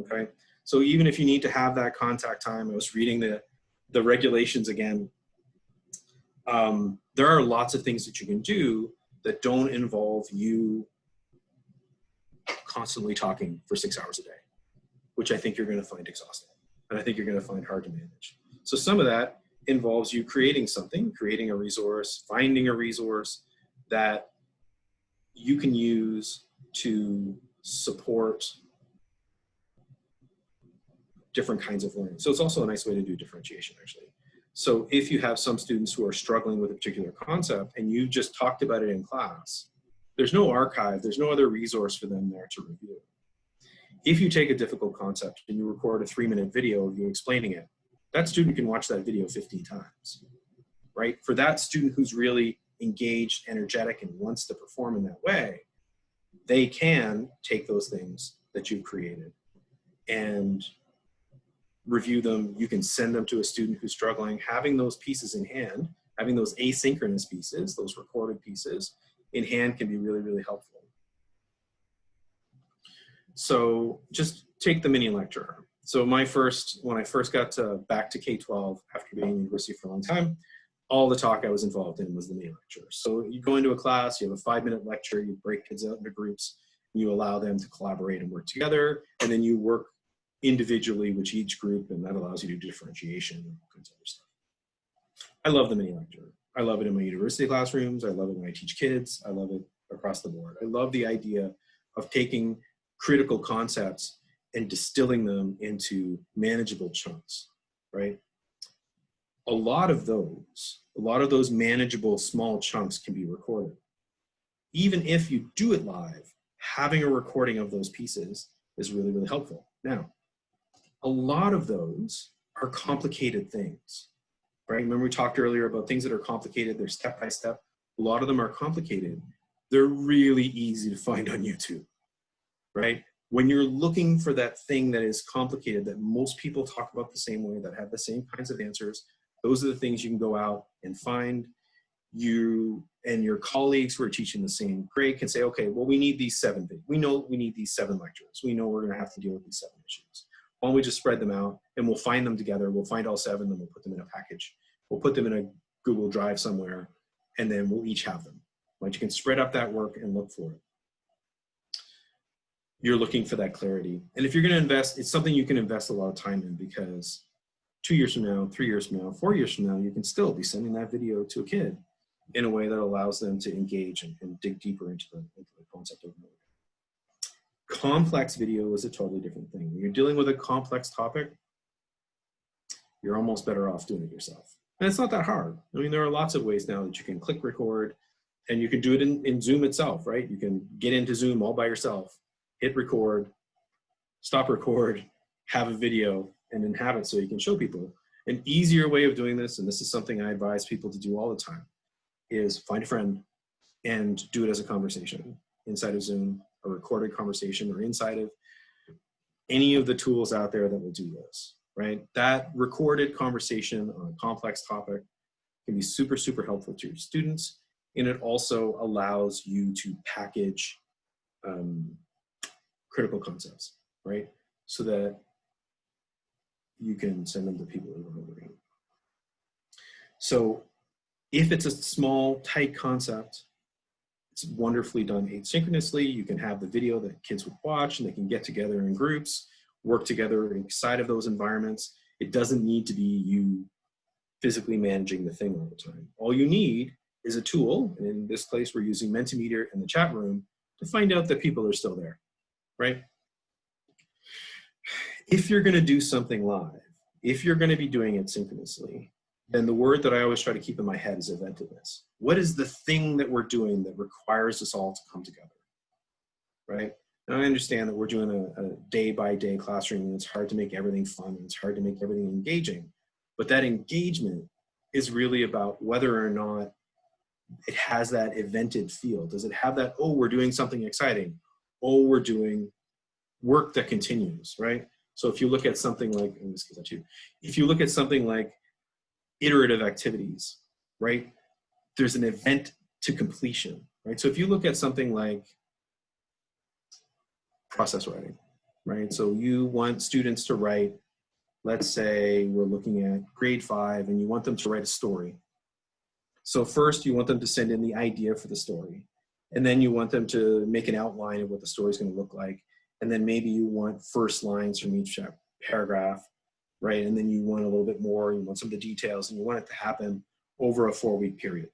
okay? So even if you need to have that contact time, I was reading the regulations again. There are lots of things that you can do that don't involve you constantly talking for 6 hours a day, which I think you're gonna find exhausting. And I think you're gonna find hard to manage. So some of that involves you creating something, creating a resource, finding a resource that you can use to support different kinds of learning. So it's also a nice way to do differentiation, actually. So if you have some students who are struggling with a particular concept and you just talked about it in class, there's no archive, there's no other resource for them there to review. If you take a difficult concept and you record a 3-minute video of you explaining it, that student can watch that video 15 times, right? For that student who's really engaged, energetic, and wants to perform in that way, they can take those things that you've created and review them. You can send them to a student who's struggling. Having those pieces in hand, having those asynchronous pieces, those recorded pieces in hand can be really, really helpful. So just take the mini lecture. So when I first got back to K-12 after being in university for a long time, all the talk I was involved in was the mini lecture. So you go into a class, you have a 5-minute lecture, you break kids out into groups, you allow them to collaborate and work together, and then you work individually with each group, and that allows you to do differentiation and all kinds of other stuff. I love the mini lecture. I love it in my university classrooms. I love it when I teach kids. I love it across the board. I love the idea of taking critical concepts and distilling them into manageable chunks, right? A lot of those manageable small chunks can be recorded. Even if you do it live, having a recording of those pieces is really, really helpful. Now, a lot of those are complicated things, right? Remember we talked earlier about things that are complicated, they're step-by-step. A lot of them are complicated. They're really easy to find on YouTube, right? When you're looking for that thing that is complicated, that most people talk about the same way, that have the same kinds of answers, those are the things you can go out and find. You and your colleagues who are teaching the same grade can say, okay, well, we need these 7 things. We know we need these 7 lectures. We know we're gonna have to deal with these 7 issues. Why don't we just spread them out and we'll find them together. We'll find all 7, then we'll put them in a package. We'll put them in a Google Drive somewhere, and then we'll each have them. Right? You can spread up that work and look for it. You're looking for that clarity. And if you're gonna invest, it's something you can invest a lot of time in, because 2 years from now, 3 years from now, 4 years from now, you can still be sending that video to a kid in a way that allows them to engage and dig deeper into the concept of mode. Complex video is a totally different thing. When you're dealing with a complex topic, you're almost better off doing it yourself. And it's not that hard. I mean, there are lots of ways now that you can click record, and you can do it in Zoom itself, right? You can get into Zoom all by yourself, hit record, stop record, have a video, and then have it so you can show people. An easier way of doing this, and this is something I advise people to do all the time, is find a friend and do it as a conversation inside of Zoom, a recorded conversation, or inside of any of the tools out there that will do this, right? That recorded conversation on a complex topic can be super, super helpful to your students, and it also allows you to package critical concepts, right? So that you can send them to people over and over again. So if it's a small, tight concept, it's wonderfully done asynchronously. You can have the video that kids would watch, and they can get together in groups, work together inside of those environments. It doesn't need to be you physically managing the thing all the time. All you need is a tool, and in this case, we're using Mentimeter in the chat room to find out that people are still there, right? If you're gonna do something live, if you're gonna be doing it synchronously, then the word that I always try to keep in my head is eventiveness. What is the thing that we're doing that requires us all to come together, right? And I understand that we're doing a day-by-day classroom, and it's hard to make everything fun, and it's hard to make everything engaging. But that engagement is really about whether or not it has that evented feel. Does it have that, oh, we're doing something exciting? Oh, we're doing work that continues, right? So if you look at something like, in this case, if you look at something like iterative activities, right? There's an event to completion, right? So if you look at something like process writing, right? So you want students to write, let's say we're looking at grade 5, and you want them to write a story. So first you want them to send in the idea for the story, and then you want them to make an outline of what the story is going to look like. And then maybe you want first lines from each paragraph, right? And then you want a little bit more, you want some of the details, and you want it to happen over a 4-week period.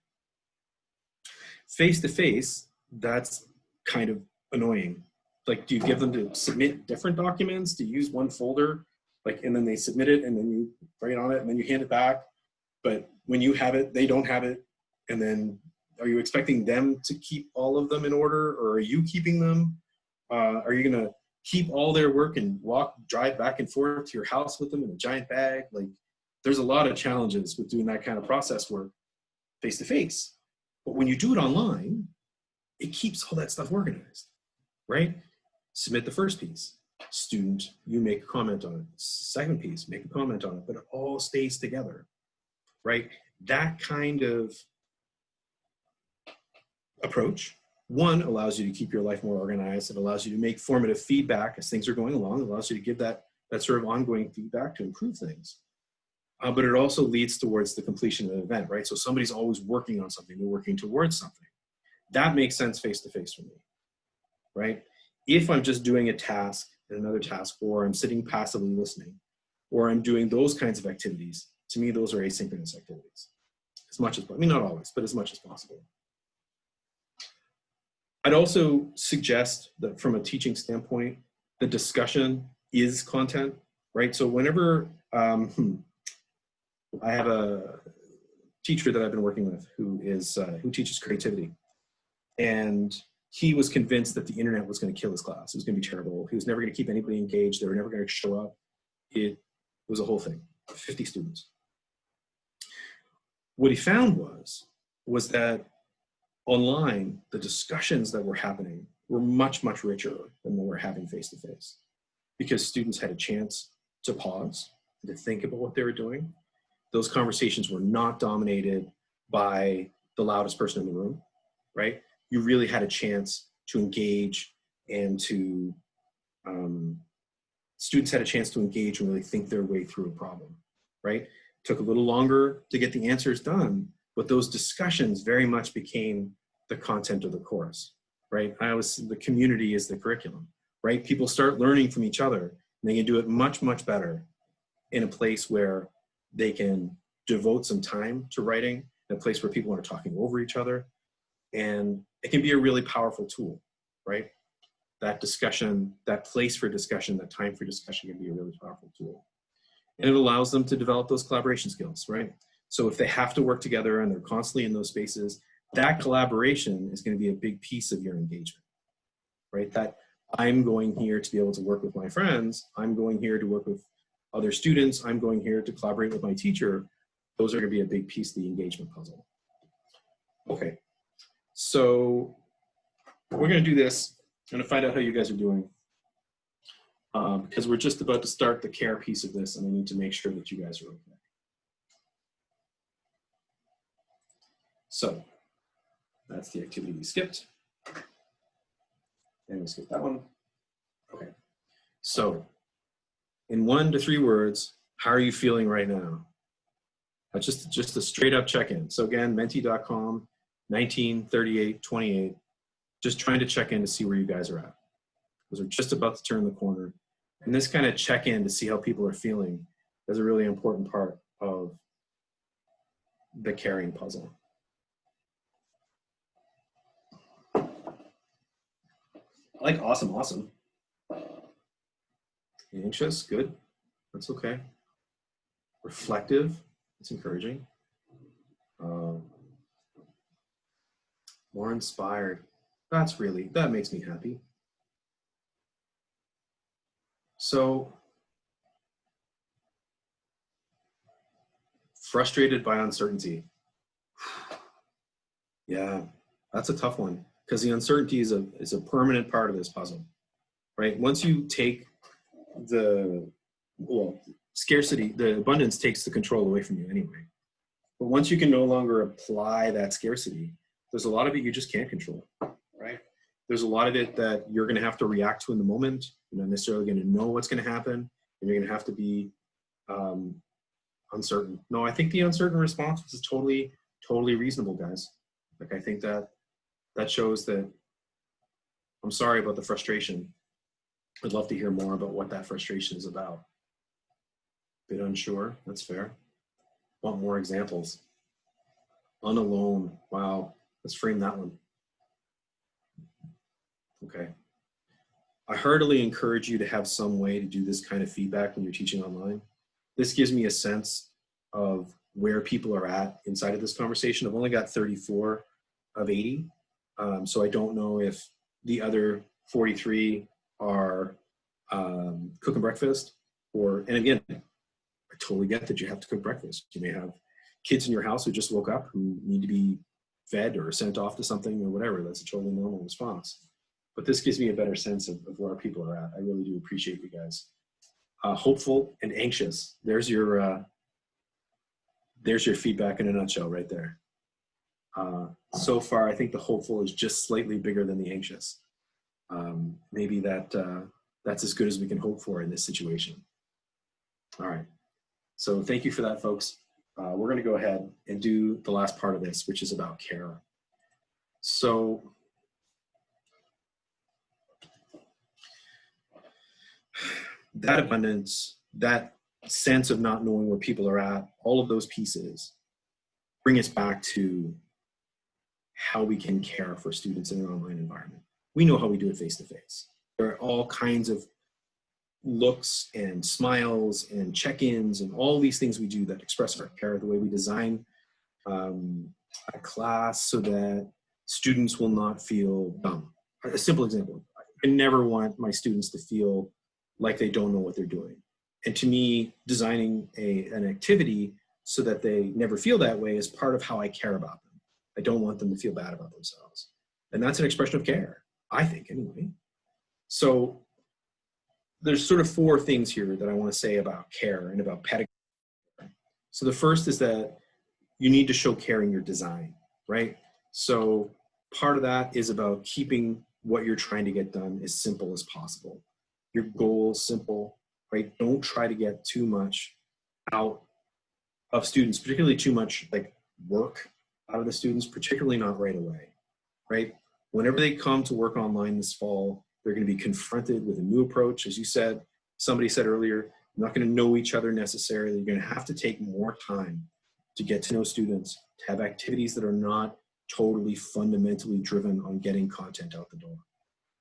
Face-to-face, that's kind of annoying, like, do you give them to submit different documents? Do you use one folder, like, and then they submit it and then you write on it and then you hand it back? But when you have it, they don't have it. And then are you expecting them to keep all of them in order, or are you keeping them? Are you gonna keep all their work and drive back and forth to your house with them in a giant bag? Like, there's a lot of challenges with doing that kind of process work face to face. But when you do it online, it keeps all that stuff organized, right? Submit the first piece. Student, you make a comment on it. Second piece, make a comment on it, but it all stays together, right? That kind of approach, one, allows you to keep your life more organized. It allows you to make formative feedback as things are going along. It allows you to give that sort of ongoing feedback to improve things. But it also leads towards the completion of an event, right? So somebody's always working on something. They're working towards something. That makes sense face-to-face for me, right? If I'm just doing a task and another task, or I'm sitting passively listening, or I'm doing those kinds of activities, to me, those are asynchronous activities. As much as, I mean, not always, but as much as possible. I'd also suggest that from a teaching standpoint, the discussion is content, right? So whenever, I have a teacher that I've been working with who teaches creativity. And he was convinced that the internet was going to kill his class. It was going to be terrible. He was never going to keep anybody engaged. They were never going to show up. It was a whole thing, 50 students. What he found was that online, the discussions that were happening were much, much richer than they were having face-to-face, because students had a chance to pause and to think about what they were doing. Those conversations were not dominated by the loudest person in the room, right? You really had a chance to engage and to, students had a chance to engage and really think their way through a problem, right? Took a little longer to get the answers done, but those discussions very much became the content of the course, right? The community is the curriculum, right? People start learning from each other, and they can do it much, much better in a place where they can devote some time to writing, in a place where people aren't talking over each other. And it can be a really powerful tool, right? That discussion, that place for discussion, that time for discussion can be a really powerful tool. And it allows them to develop those collaboration skills, right? So if they have to work together and they're constantly in those spaces, that collaboration is going to be a big piece of your engagement, right? That I'm going here to be able to work with my friends. I'm going here to work with other students. I'm going here to collaborate with my teacher. Those are going to be a big piece of the engagement puzzle. Okay, so we're going to do this. I'm going to find out how you guys are doing, because we're just about to start the care piece of this, and I need to make sure that you guys are okay. So that's the activity we skipped. And we skipped that one. Okay, so in 1 to 3 words, how are you feeling right now? That's just a straight up check-in. So again, menti.com, 19, 38, 28, just trying to check in to see where you guys are at. Because we're just about to turn the corner. And this kind of check-in to see how people are feeling is a really important part of the caring puzzle. I like awesome, awesome. Anxious, good. That's okay. Reflective, it's encouraging. More inspired. That makes me happy. So, frustrated by uncertainty. Yeah, that's a tough one, because the uncertainty is a permanent part of this puzzle, right? Once you take scarcity, the abundance takes the control away from you anyway. But once you can no longer apply that scarcity, there's a lot of it you just can't control, right? There's a lot of it that you're going to have to react to in the moment. You're not necessarily going to know what's going to happen, and you're going to have to be uncertain. No, I think the uncertain response is totally reasonable, guys. Like, I think that shows that I'm sorry about the frustration. I'd love to hear more about what that frustration is about. Bit unsure, that's fair. Want more examples. Unalone, wow, let's frame that one. Okay. I heartily encourage you to have some way to do this kind of feedback when you're teaching online. This gives me a sense of where people are at inside of this conversation. I've only got 34 of 80, so I don't know if the other 43 are cooking breakfast, and again, I totally get that you have to cook breakfast. You may have kids in your house who just woke up who need to be fed or sent off to something or whatever. That's a totally normal response. But this gives me a better sense of where people are at. I really do appreciate you guys. Hopeful and anxious. There's your feedback in a nutshell right there. So far, I think the hopeful is just slightly bigger than the anxious. Maybe that's as good as we can hope for in this situation. All right. So thank you for that, folks. We're going to go ahead and do the last part of this, which is about care. So that abundance, that sense of not knowing where people are at, all of those pieces bring us back to how we can care for students in an online environment. We know how we do it face-to-face. There are all kinds of looks and smiles and check-ins and all these things we do that express our care, the way we design a class so that students will not feel dumb. A simple example, I never want my students to feel like they don't know what they're doing. And to me, designing an activity so that they never feel that way is part of how I care about them. I don't want them to feel bad about themselves. And that's an expression of care, I think, anyway. So there's sort of 4 things here that I want to say about care and about pedagogy. So the first is that you need to show care in your design, right? So part of that is about keeping what you're trying to get done as simple as possible. Your goals simple, right? Don't try to get too much out of students, particularly too much like work out of the students, particularly not right away, right? Whenever they come to work online this fall, they're going to be confronted with a new approach. As you said, somebody said earlier, you're not going to know each other necessarily. You're going to have to take more time to get to know students, to have activities that are not totally fundamentally driven on getting content out the door,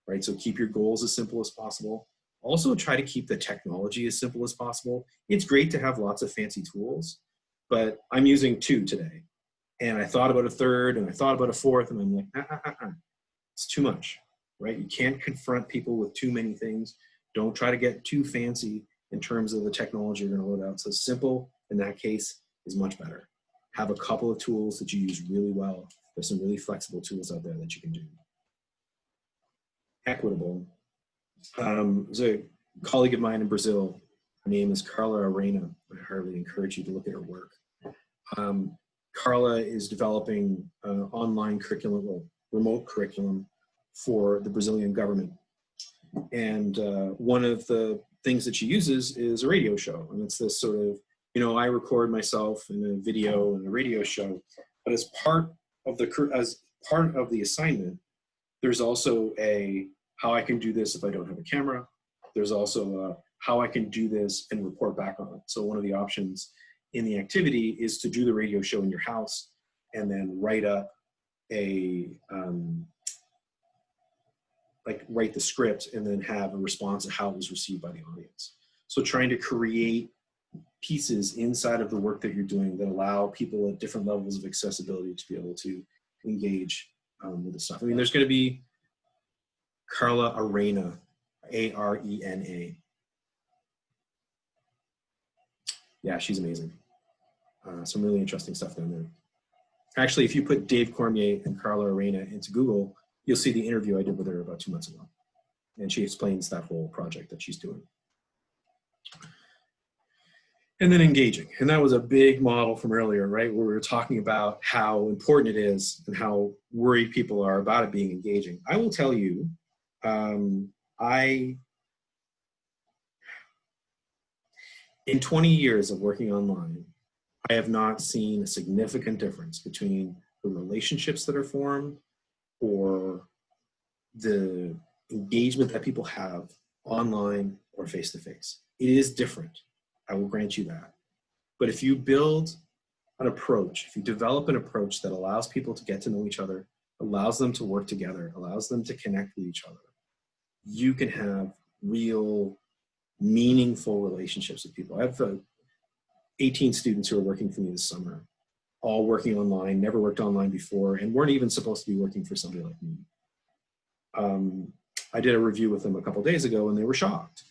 right? So keep your goals as simple as possible. Also try to keep the technology as simple as possible. It's great to have lots of fancy tools, but I'm using 2 today. And I thought about a 3rd and I thought about a 4th and I'm like, it's too much, right? You can't confront people with too many things. Don't try to get too fancy in terms of the technology you're gonna load out. So simple in that case is much better. Have a couple of tools that you use really well. There's some really flexible tools out there that you can do. Equitable. There's a colleague of mine in Brazil. Her name is Carla Arena. I heartily encourage you to look at her work. Carla is developing online curriculum, well, remote curriculum for the Brazilian government. And one of the things that she uses is a radio show. And it's this sort of, I record myself in a video and a radio show, but as part of the assignment, there's also how I can do this if I don't have a camera. There's also how I can do this and report back on it. So one of the options in the activity is to do the radio show in your house and then write up write the script and then have a response to how it was received by the audience. So trying to create pieces inside of the work that you're doing that allow people at different levels of accessibility to be able to engage with the stuff. I mean, there's going to be Carla Arena, A-R-E-N-A. Yeah, she's amazing. Some really interesting stuff down there. Actually, if you put Dave Cormier and Carla Arena into Google, you'll see the interview I did with her about 2 months ago. And she explains that whole project that she's doing. And then engaging. And that was a big model from earlier, right? Where we were talking about how important it is and how worried people are about it being engaging. I will tell you, in 20 years of working online, I have not seen a significant difference between the relationships that are formed or the engagement that people have online or face-to-face. It is different. I will grant you that. But if you build an approach, if you develop an approach that allows people to get to know each other, allows them to work together, allows them to connect with each other, you can have real, meaningful relationships with people. I have 18 students who are working for me this summer, all working online, never worked online before, and weren't even supposed to be working for somebody like me. I did a review with them a couple days ago, and they were shocked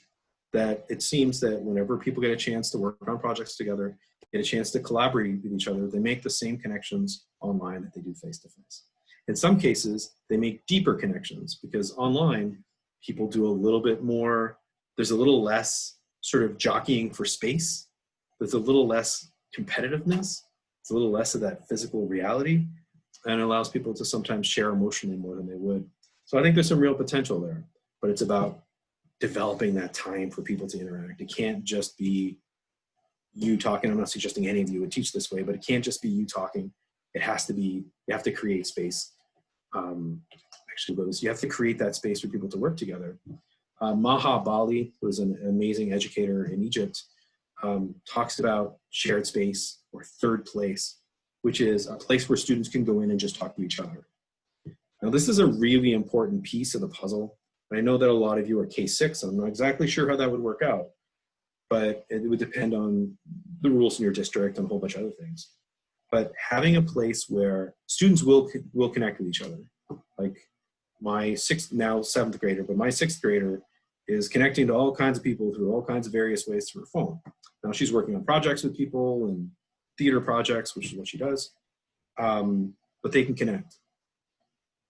that it seems that whenever people get a chance to work on projects together, get a chance to collaborate with each other, they make the same connections online that they do face-to-face. In some cases, they make deeper connections because online, people do a little bit more, there's a little less sort of jockeying for space. There's a little less competitiveness. It's a little less of that physical reality, and it allows people to sometimes share emotionally more than they would. So I think there's some real potential there, but it's about developing that time for people to interact. It can't just be you talking. I'm not suggesting any of you would teach this way, but it can't just be you talking. It has to be, you have to create space. You have to create that space for people to work together. Maha Bali, who is an amazing educator in Egypt, talks about shared space or third place, which is a place where students can go in and just talk to each other. Now, this is a really important piece of the puzzle. I know that a lot of you are K6. I'm not exactly sure how that would work out, but it would depend on the rules in your district and a whole bunch of other things. But having a place where students will connect with each other, like my now 7th grader, but my 6th grader is connecting to all kinds of people through all kinds of various ways through her phone. Now she's working on projects with people and theater projects, which is what she does, but they can connect.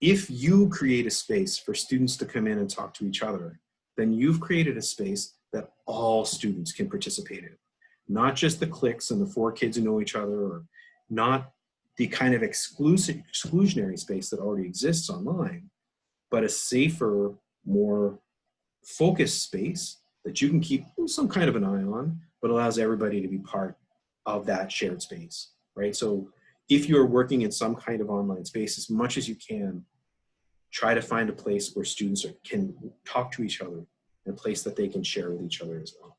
If you create a space for students to come in and talk to each other, then you've created a space that all students can participate in. Not just the cliques and the 4 kids who know each other, or not the kind of exclusionary space that already exists online, but a safer, more focused space that you can keep some kind of an eye on, but allows everybody to be part of that shared space, right? So if you're working in some kind of online space, as much as you can, try to find a place where students can talk to each other, and a place that they can share with each other as well.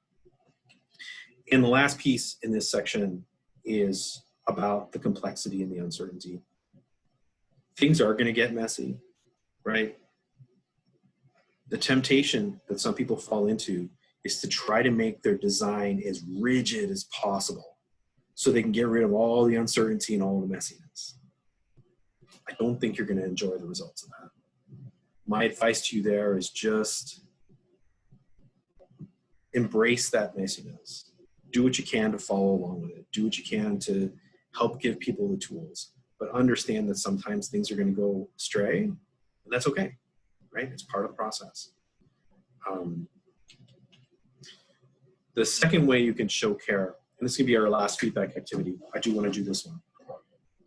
And the last piece in this section is about the complexity and the uncertainty. Things are going to get messy, right? The temptation that some people fall into is to try to make their design as rigid as possible so they can get rid of all the uncertainty and all the messiness. I don't think you're going to enjoy the results of that. My advice to you there is just embrace that messiness. Do what you can to follow along with it. Do what you can to help give people the tools, but understand that sometimes things are going to go astray, and that's okay, right? It's part of the process. The second way you can show care, and this can be our last feedback activity. I do want to do this one.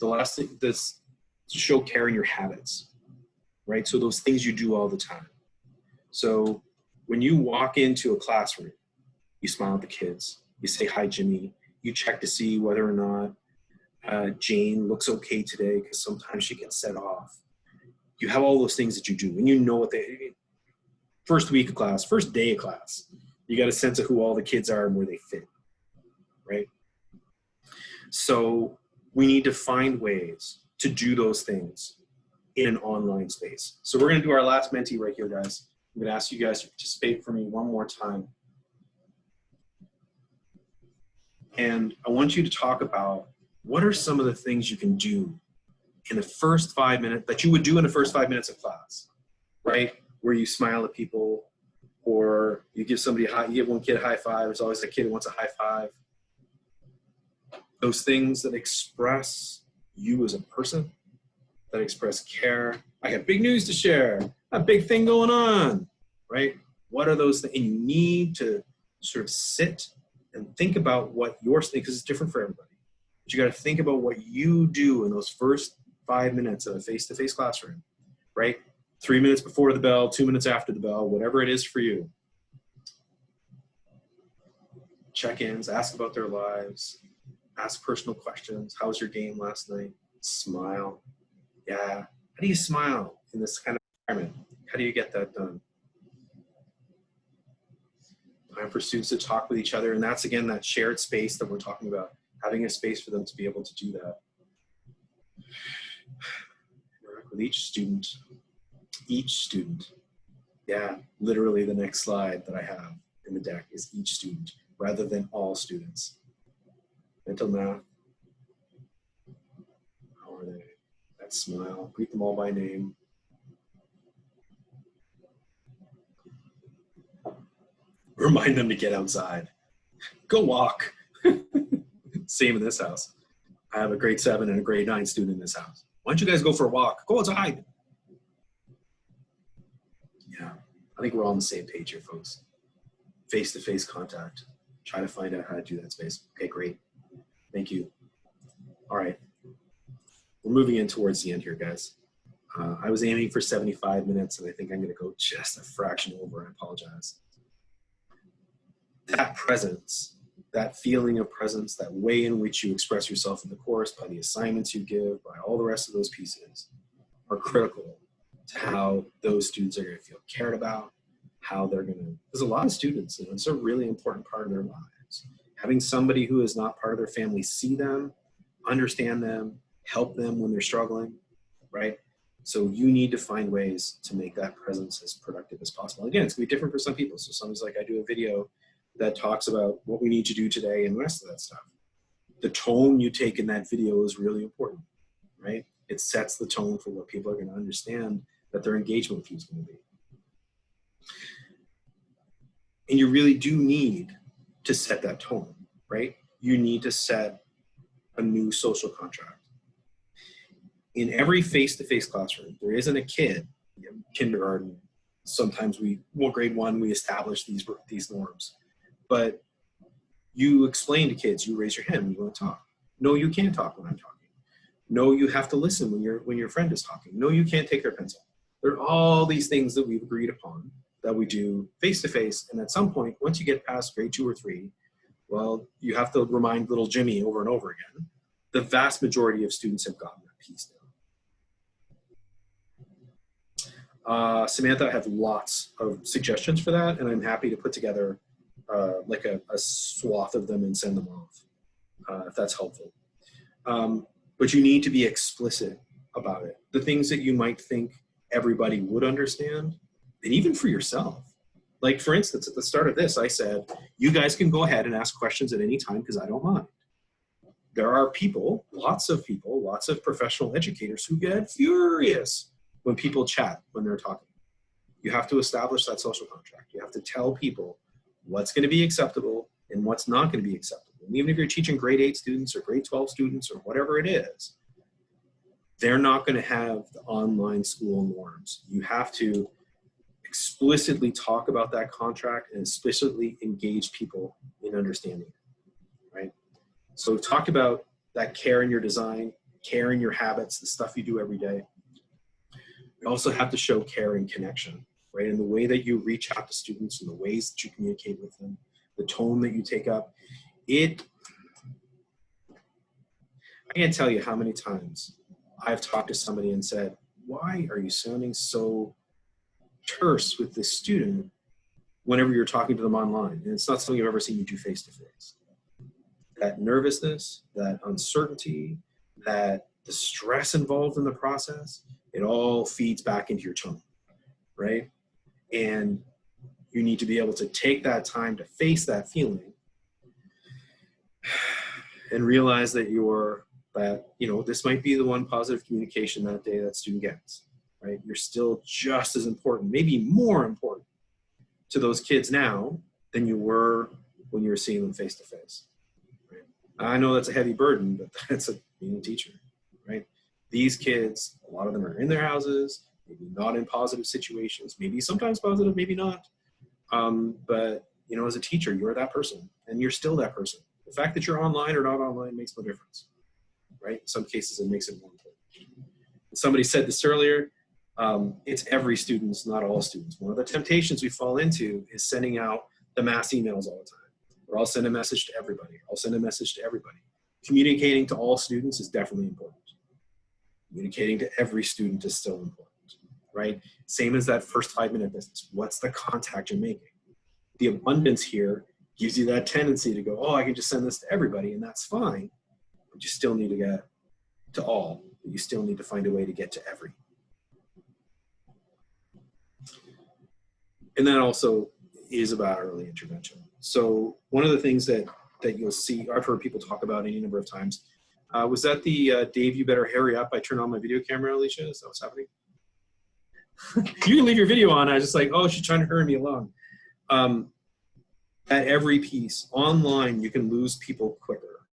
The last thing, this to show care in your habits, right? So those things you do all the time. So when you walk into a classroom, you smile at the kids, you say, "Hi, Jimmy." You check to see whether or not Jane looks okay today, because sometimes she gets set off. You have all those things that you do, and you know what they, first week of class, first day of class, you got a sense of who all the kids are and where they fit, right? So we need to find ways to do those things in an online space. So we're going to do our last Menti right here, guys. I'm going to ask you guys to participate for me one more time. And I want you to talk about what are some of the things you can do in the first 5 minutes that you would do in the first 5 minutes of class, right? Where you smile at people, or you give somebody you give one kid a high five. There's always a kid who wants a high five. Those things that express you as a person, that express care. I got big news to share, a big thing going on, right? What are those things? And you need to sort of sit and think about what your thing, because it's different for everybody. But you got to think about what you do in those first 5 minutes of a face-to-face classroom, right? 3 minutes before the bell, 2 minutes after the bell, whatever it is for you. Check-ins, ask about their lives, ask personal questions. How was your game last night? Smile. Yeah. How do you smile in this kind of environment? How do you get that done? Time for students to talk with each other. And that's, again, that shared space that we're talking about, having a space for them to be able to do that. Work with each student. Yeah, literally the next slide that I have in the deck is each student rather than all students. Mental math. How are they? That smile. Greet them all by name. Remind them to get outside. Go walk. Same in this house. I have a grade 7 and a grade 9 student in this house. Why don't you guys go for a walk? Go outside. Yeah, I think we're all on the same page here, folks. Face-to-face contact. Try to find out how to do that space. Okay, great. Thank you. All right. We're moving in towards the end here, guys. I was aiming for 75 minutes, and I think I'm going to go just a fraction over. I apologize. That presence, that feeling of presence, that way in which you express yourself in the course, by the assignments you give, by all the rest of those pieces, are critical to how those students are going to feel cared about, how they're going to, there's a lot of students, and it's a really important part of their lives. Having somebody who is not part of their family see them, understand them, help them when they're struggling, right? So you need to find ways to make that presence as productive as possible. Again, it's going to be different for some people. So someone's like, I do a video that talks about what we need to do today and the rest of that stuff. The tone you take in that video is really important, right? It sets the tone for what people are going to understand that their engagement with you is going to be. And you really do need to set that tone, right? You need to set a new social contract. In every face-to-face classroom, there isn't a kid, kindergarten, sometimes grade 1, we establish these norms. But you explain to kids, you raise your hand when you want to talk. No, you can't talk when I'm talking. No, you have to listen when your friend is talking. No, you can't take their pencil. There are all these things that we've agreed upon that we do face-to-face, and at some point, once you get past grade 2 or 3, well, you have to remind little Jimmy over and over again. The vast majority of students have gotten that piece down. Samantha, I have lots of suggestions for that, and I'm happy to put together like a swath of them and send them off, if that's helpful. But you need to be explicit about it. The things that you might think everybody would understand, and even for yourself. Like, for instance, at the start of this, I said, you guys can go ahead and ask questions at any time because I don't mind. There are people, lots of professional educators who get furious when people chat, when they're talking. You have to establish that social contract. You have to tell people what's going to be acceptable and what's not going to be acceptable. And even if you're teaching grade 8 students or grade 12 students or whatever it is, they're not going to have the online school norms. You have to explicitly talk about that contract and explicitly engage people in understanding it, right? So we've talked about that care in your design, care in your habits, the stuff you do every day. You also have to show care and connection, right? In the way that you reach out to students and the ways that you communicate with them, the tone that you take up. I can't tell you how many times I've talked to somebody and said, why are you sounding so terse with this student whenever you're talking to them online? And it's not something I've ever seen you do face-to-face. That nervousness, that uncertainty, that the stress involved in the process, it all feeds back into your tone, right? And you need to be able to take that time to face that feeling and realize that this might be the one positive communication that day that student gets, right? You're still just as important, maybe more important to those kids now than you were when you were seeing them face to face. Right? I know that's a heavy burden, but that's being a teacher, right? These kids, a lot of them are in their houses, maybe not in positive situations, maybe sometimes positive, maybe not. But as a teacher, you're that person and you're still that person. The fact that you're online or not online makes no difference, right? In some cases, it makes it more important. Somebody said this earlier, it's every student, not all students. One of the temptations we fall into is sending out the mass emails all the time. Or I'll send a message to everybody. I'll send a message to everybody. Communicating to all students is definitely important. Communicating to every student is still important, right? Same as that first 5-minute business. What's the contact you're making? The abundance here gives you that tendency to go, oh, I can just send this to everybody, and that's fine. But you still need to get to all. You still need to find a way to get to every. And that also is about early intervention. So one of the things that you'll see, I've heard people talk about any number of times, was that the Dave, you better hurry up, I turn on my video camera, Alicia? Is that what's happening? You can leave your video on. I was just like, oh, she's trying to hurry me along. At every piece, online, you can lose people quicker,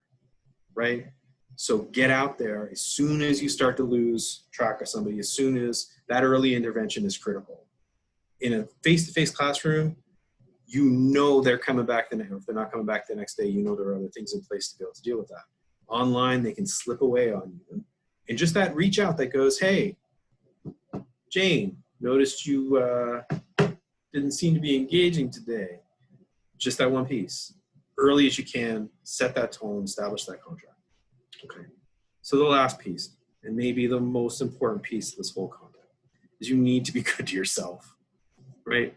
right? So get out there as soon as you start to lose track of somebody, as soon as that early intervention is critical. In a face-to-face classroom, you know they're coming back the next, if they're not coming back the next day, you know there are other things in place to be able to deal with that. Online, they can slip away on you. And just that reach out that goes, hey, Jane, noticed you didn't seem to be engaging today. Just that one piece. Early as you can, set that tone, establish that contract. Okay. So the last piece, and maybe the most important piece of this whole content, is you need to be good to yourself, right?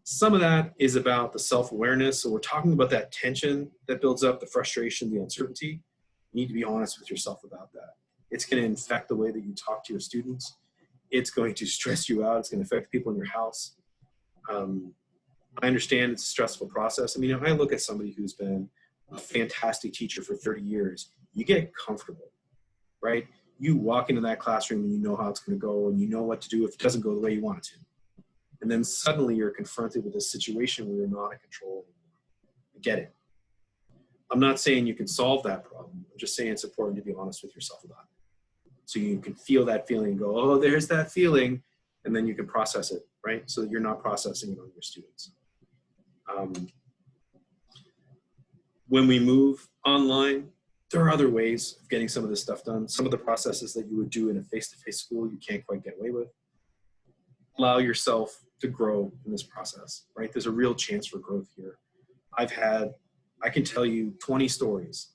Some of that is about the self-awareness. So we're talking about that tension that builds up, the frustration, the uncertainty. You need to be honest with yourself about that. It's going to infect the way that you talk to your students. It's going to stress you out. It's going to affect people in your house. I understand it's a stressful process. I mean, I look at somebody who's been a fantastic teacher for 30 years. You get comfortable, right? You walk into that classroom and you know how it's going to go and you know what to do if it doesn't go the way you want it to. And then suddenly you're confronted with a situation where you're not in control anymore. I get it. I'm not saying you can solve that problem. I'm just saying it's important to be honest with yourself about it. So you can feel that feeling and go, oh, there's that feeling. And then you can process it, right? So that you're not processing it on your students. When we move online, there are other ways of getting some of this stuff done. Some of the processes that you would do in a face-to-face school, you can't quite get away with. Allow yourself to grow in this process, right? There's a real chance for growth here. I can tell you 20 stories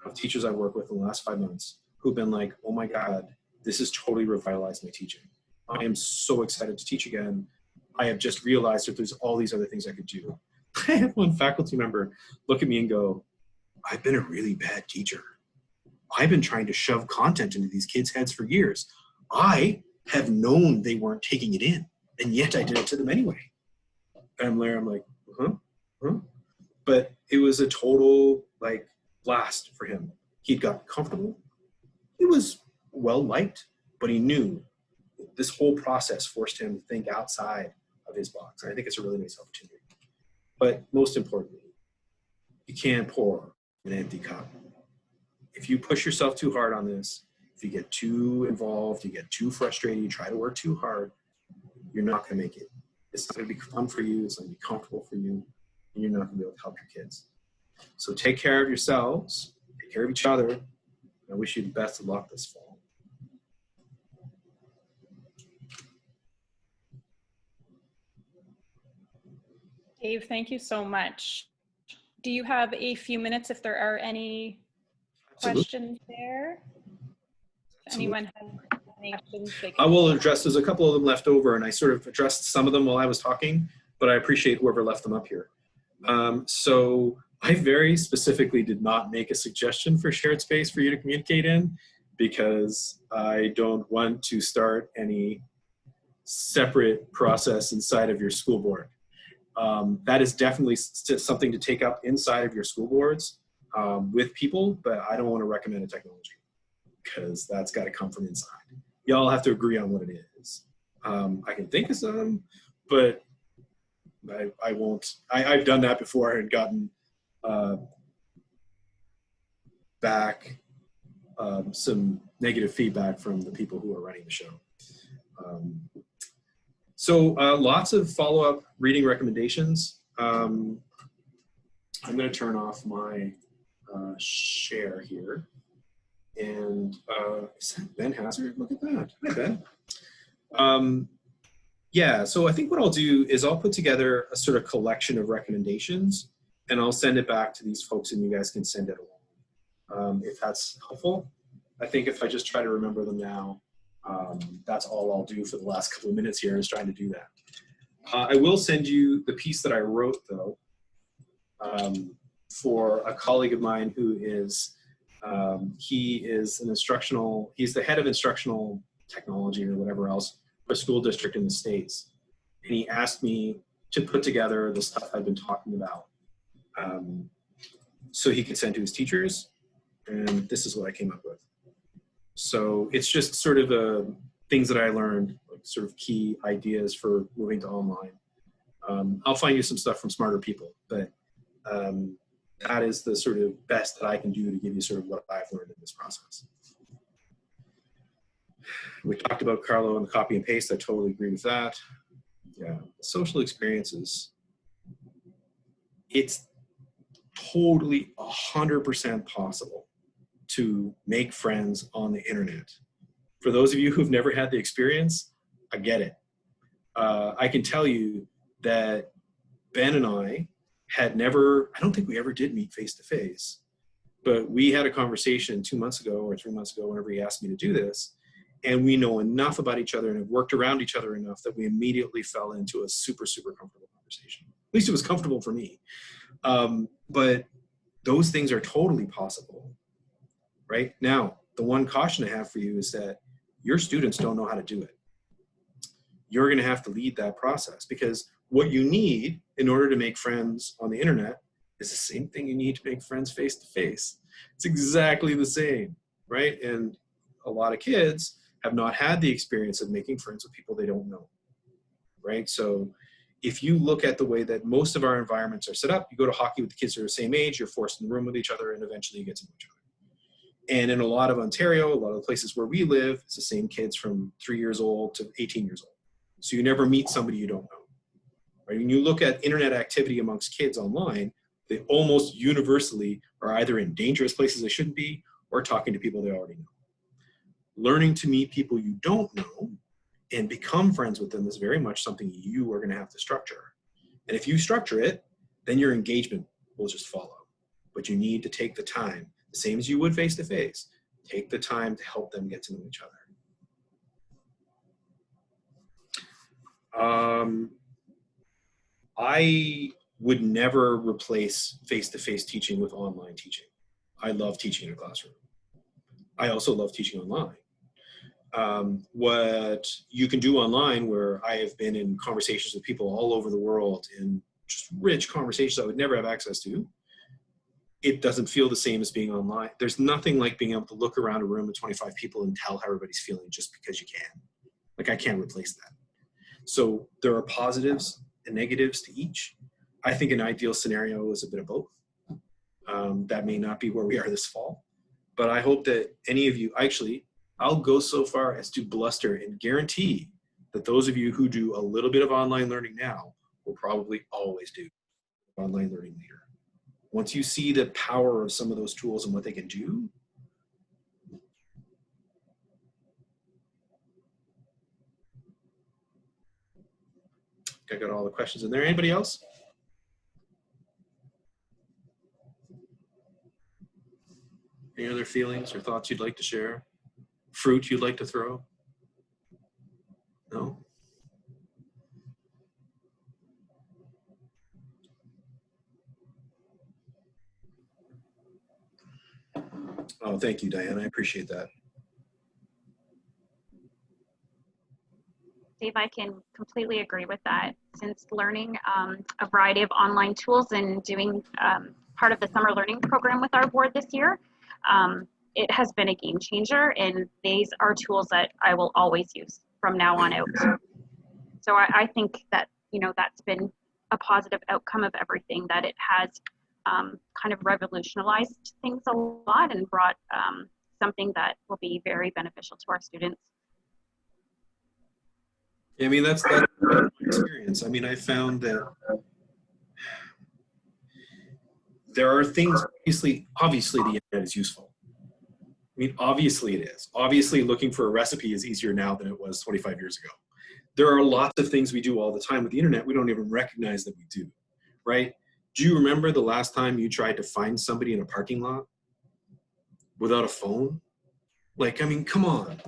of teachers I work with in the last 5 months who've been like, oh my God, this has totally revitalized my teaching. I am so excited to teach again. I have just realized that there's all these other things I could do. I had one faculty member look at me and go, I've been a really bad teacher. I've been trying to shove content into these kids' heads for years. I have known they weren't taking it in, and yet I did it to them anyway. And I'm like, huh? But it was a total like blast for him. He'd gotten comfortable. He was well liked, but he knew this whole process forced him to think outside of his box. And I think it's a really nice opportunity. But most importantly, you can't pour an empty cup. If you push yourself too hard on this, if you get too involved, you get too frustrated, you try to work too hard, you're not going to make it. It's not going to be fun for you. It's not going to be comfortable for you. And you're not going to be able to help your kids. So take care of yourselves. Take care of each other. I wish you the best of luck this fall. Dave, thank you so much. Do you have a few minutes if there are any questions there? If anyone has any questions, I will address, there's a couple of them left over, and I sort of addressed some of them while I was talking, but I appreciate whoever left them up here. So I very specifically did not make a suggestion for shared space for you to communicate in, because I don't want to start any separate process inside of your school board. That is definitely something to take up inside of your school boards with people, but I don't want to recommend a technology because that's got to come from inside. Y'all have to agree on what it is. I can think of some, but I won't. I've done that before and gotten back some negative feedback from the people who are running the show. So lots of follow-up reading recommendations. I'm going to turn off my share here. And is that Ben Hazard? Look at that. Hi, Ben. Yeah, so I think what I'll do is I'll put together a sort of collection of recommendations, and I'll send it back to these folks, and you guys can send it along if that's helpful. I think if I just try to remember them now, that's all I'll do for the last couple of minutes here is trying to do that. I will send you the piece that I wrote, though, for a colleague of mine who is, he is an instructional, he's the head of instructional technology or whatever else for a school district in the States. And he asked me to put together the stuff I've been talking about, so he could send to his teachers, and this is what I came up with. So it's just sort of things that I learned, like sort of key ideas for moving to online. I'll find you some stuff from smarter people, but that is the sort of best that I can do to give you sort of what I've learned in this process. We talked about Carlo and the copy and paste. I totally agree with that. Yeah, social experiences. It's totally 100% possible to make friends on the internet. For those of you who've never had the experience, I get it. I can tell you that Ben and I had never, I don't think we ever did meet face to face, but we had a conversation 2 months ago or 3 months ago whenever he asked me to do this. And we know enough about each other and have worked around each other enough that we immediately fell into a super, super comfortable conversation. At least it was comfortable for me. But those things are totally possible, right? Now, the one caution I have for you is that your students don't know how to do it. You're going to have to lead that process, because what you need in order to make friends on the internet is the same thing you need to make friends face to face. It's exactly the same, right? And a lot of kids have not had the experience of making friends with people they don't know, right? So if you look at the way that most of our environments are set up, you go to hockey with the kids who are the same age, you're forced in the room with each other, and eventually you get to know each other. And in a lot of Ontario, a lot of the places where we live, it's the same kids from 3 years old to 18 years old. So you never meet somebody you don't know, right? When you look at internet activity amongst kids online, they almost universally are either in dangerous places they shouldn't be or talking to people they already know. Learning to meet people you don't know and become friends with them is very much something you are going to have to structure. And if you structure it, then your engagement will just follow. But you need to take the time, the same as you would face to face, take the time to help them get to know each other. I would never replace face-to-face teaching with online teaching. I love teaching in a classroom. I also love teaching online. What you can do online, where I have been in conversations with people all over the world in just rich conversations I would never have access to, it doesn't feel the same as being online. There's nothing like being able to look around a room of 25 people and tell how everybody's feeling just because you can. Like, I can't replace that. So there are positives and negatives to each. I think an ideal scenario is a bit of both. That may not be where we are this fall, but I hope that any of you, actually, I'll go so far as to bluster and guarantee that those of you who do a little bit of online learning now will probably always do online learning later. Once you see the power of some of those tools and what they can do, I got all the questions in there. Anybody else? Any other feelings or thoughts you'd like to share? Fruit you'd like to throw? No? Oh, thank you, Diane. I appreciate that. Dave, I can completely agree with that. Since learning a variety of online tools and doing part of the summer learning program with our board this year, it has been a game changer, and these are tools that I will always use from now on out. So I think that, you know, that's been a positive outcome of everything, that it has kind of revolutionized things a lot and brought something that will be very beneficial to our students. I mean, that's my experience. I mean, I found that there are things, obviously the internet is useful. I mean, obviously it is. Obviously looking for a recipe is easier now than it was 25 years ago. There are lots of things we do all the time with the internet we don't even recognize that we do, right? Do you remember the last time you tried to find somebody in a parking lot without a phone? Like, I mean, come on.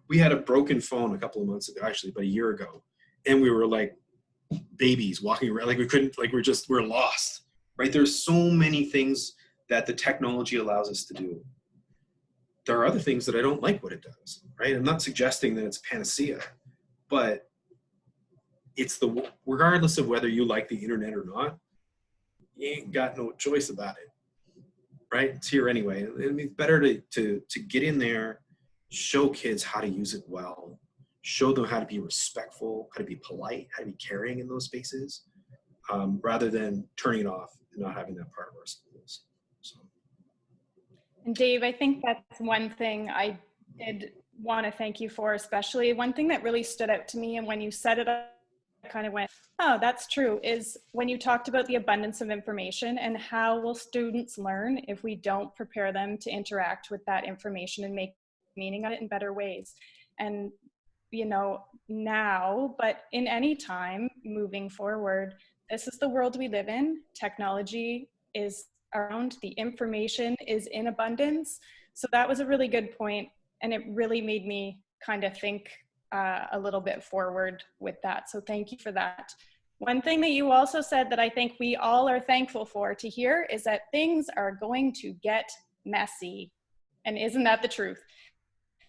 We had a broken phone a couple of months ago, actually, about a year ago, and we were like babies walking around, like we couldn't, like we're lost, right? There's so many things that the technology allows us to do. There are other things that I don't like what it does, right? I'm not suggesting that it's panacea, but regardless of whether you like the internet or not, you ain't got no choice about it, right? It's here anyway. It'd be better to get in there, show kids how to use it well, show them how to be respectful, how to be polite, how to be caring in those spaces, rather than turning it off and not having that part of our schools. So. And Dave, I think that's one thing I did want to thank you for, especially one thing that really stood out to me. And when you said it, I kind of went, oh, that's true, is when you talked about the abundance of information and how will students learn if we don't prepare them to interact with that information and make meaning of it in better ways. And, you know, now, but in any time moving forward, this is the world we live in. Technology is around, the information is in abundance. So that was a really good point. And it really made me kind of think a little bit forward with that. So thank you for that. One thing that you also said that I think we all are thankful for to hear is that things are going to get messy. And isn't that the truth?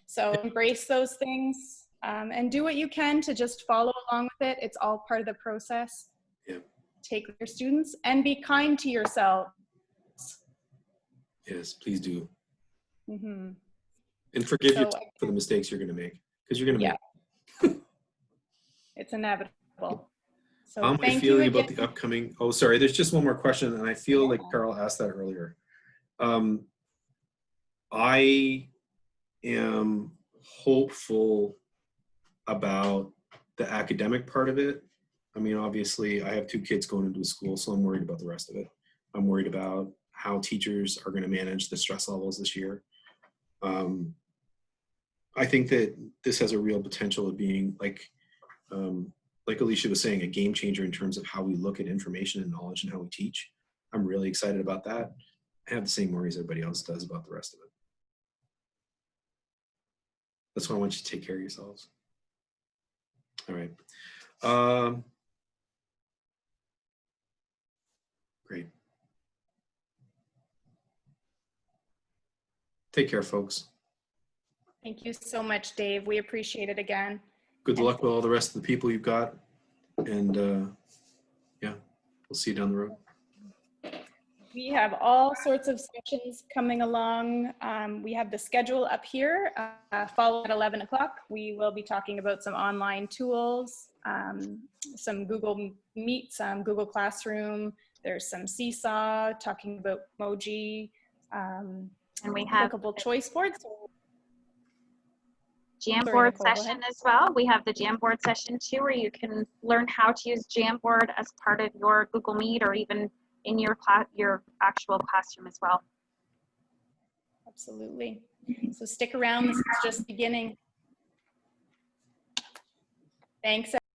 So embrace those things and do what you can to just follow along with it. It's all part of the process. Yeah. Take your students and be kind to yourself. Yes, please do. Mm-hmm. And forgive yourself for the mistakes you're going to make, because you're going to make. It's inevitable. So how am I feeling about the upcoming? Oh, sorry. There's just one more question, and I feel like Carl asked that earlier. I am hopeful about the academic part of it. I mean, obviously, I have 2 kids going into school, so I'm worried about the rest of it. I'm worried about how teachers are going to manage the stress levels this year. I think that this has a real potential of being, like Alicia was saying, a game changer in terms of how we look at information and knowledge and how we teach. I'm really excited about that. I have the same worries everybody else does about the rest of it. That's why I want you to take care of yourselves. All right. Great. Take care, folks. Thank you so much, Dave. We appreciate it again. Good luck with all the rest of the people you've got. And yeah, we'll see you down the road. We have all sorts of sessions coming along. We have the schedule up here. Follow at 11 o'clock. We will be talking about some online tools, some Google Meet, some Google Classroom. There's some Seesaw, talking about Emoji, and we have clickable choice boards. Jamboard session as well. We have the Jamboard session too, where you can learn how to use Jamboard as part of your Google Meet or even in your class, your actual classroom as well. Absolutely. So stick around. This is just beginning. Thanks.